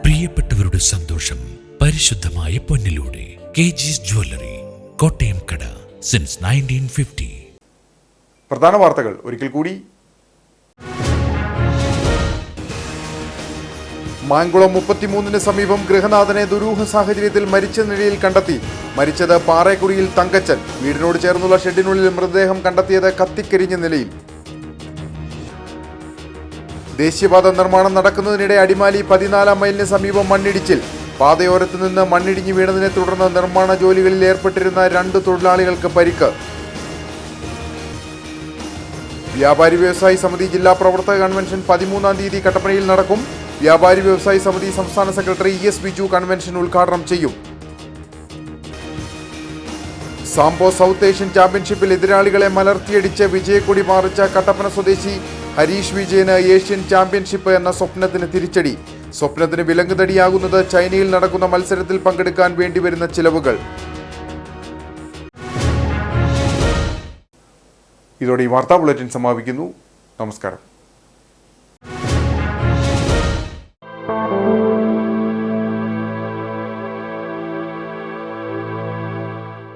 പ്രിയപ്പെട്ടവരുടെ സന്തോഷം പരിശുദ്ധമായ പൊന്നിലൂടെ. KG's ജ്വല്ലറി, കോട്ടയം കട, സിൻസ് 1950. പ്രധാന വാർത്തകൾ ഒരിക്കൽ കൂടി. മാങ്കുളം 33 സമീപം ഗൃഹനാഥനെ ദുരൂഹ സാഹചര്യത്തിൽ മരിച്ച നിലയിൽ കണ്ടെത്തി. മരിച്ചത് പാറേക്കുടിയിൽ തങ്കച്ചൻ. വീടിനോട് ചേർന്നുള്ള ഷെഡിനുള്ളിൽ മൃതദേഹം കണ്ടെത്തിയത് കത്തിക്കരിഞ്ഞ നിലയിൽ. ദേശീയപാത നിർമ്മാണം നടക്കുന്നതിനിടെ അടിമാലി 14 മൈലിന് സമീപം മണ്ണിടിച്ചിൽ. പാതയോരത്ത് നിന്ന് മണ്ണിടിഞ്ഞു വീണതിനെ തുടർന്ന് നിർമ്മാണ ജോലികളിൽ ഏർപ്പെട്ടിരുന്ന 2 തൊഴിലാളികൾക്ക് പരിക്ക്. വ്യാപാരി വ്യവസായി സമിതി ജില്ലാ പ്രവർത്തക കൺവെൻഷൻ 13-ാം തീയതി കട്ടപ്പനയിൽ നടക്കും. വ്യാപാരി വ്യവസായി സമിതി സംസ്ഥാന സെക്രട്ടറി ES ബിജു കൺവെൻഷൻ ഉദ്ഘാടനം ചെയ്യും. സാംബോ സൗത്ത് ഏഷ്യൻ ചാമ്പ്യൻഷിപ്പിൽ എതിരാളികളെ മലർത്തിയടിച്ച് വിജയക്കൊടി പാറിച്ച കട്ടപ്പന സ്വദേശി ഹരീഷ് വിജയന് ഏഷ്യൻ ചാമ്പ്യൻഷിപ്പ് എന്ന സ്വപ്നത്തിന് തിരിച്ചടി. സ്വപ്നത്തിന് വിലങ്ങുതടിയാകുന്നത് ചൈനയിൽ നടക്കുന്ന മത്സരത്തിൽ പങ്കെടുക്കാൻ വേണ്ടിവരുന്ന ചിലവുകൾ. ഇതോടെ ഈ വാർത്താ ബുള്ളറ്റിൻ സമാപിക്കുന്നു. നമസ്കാരം.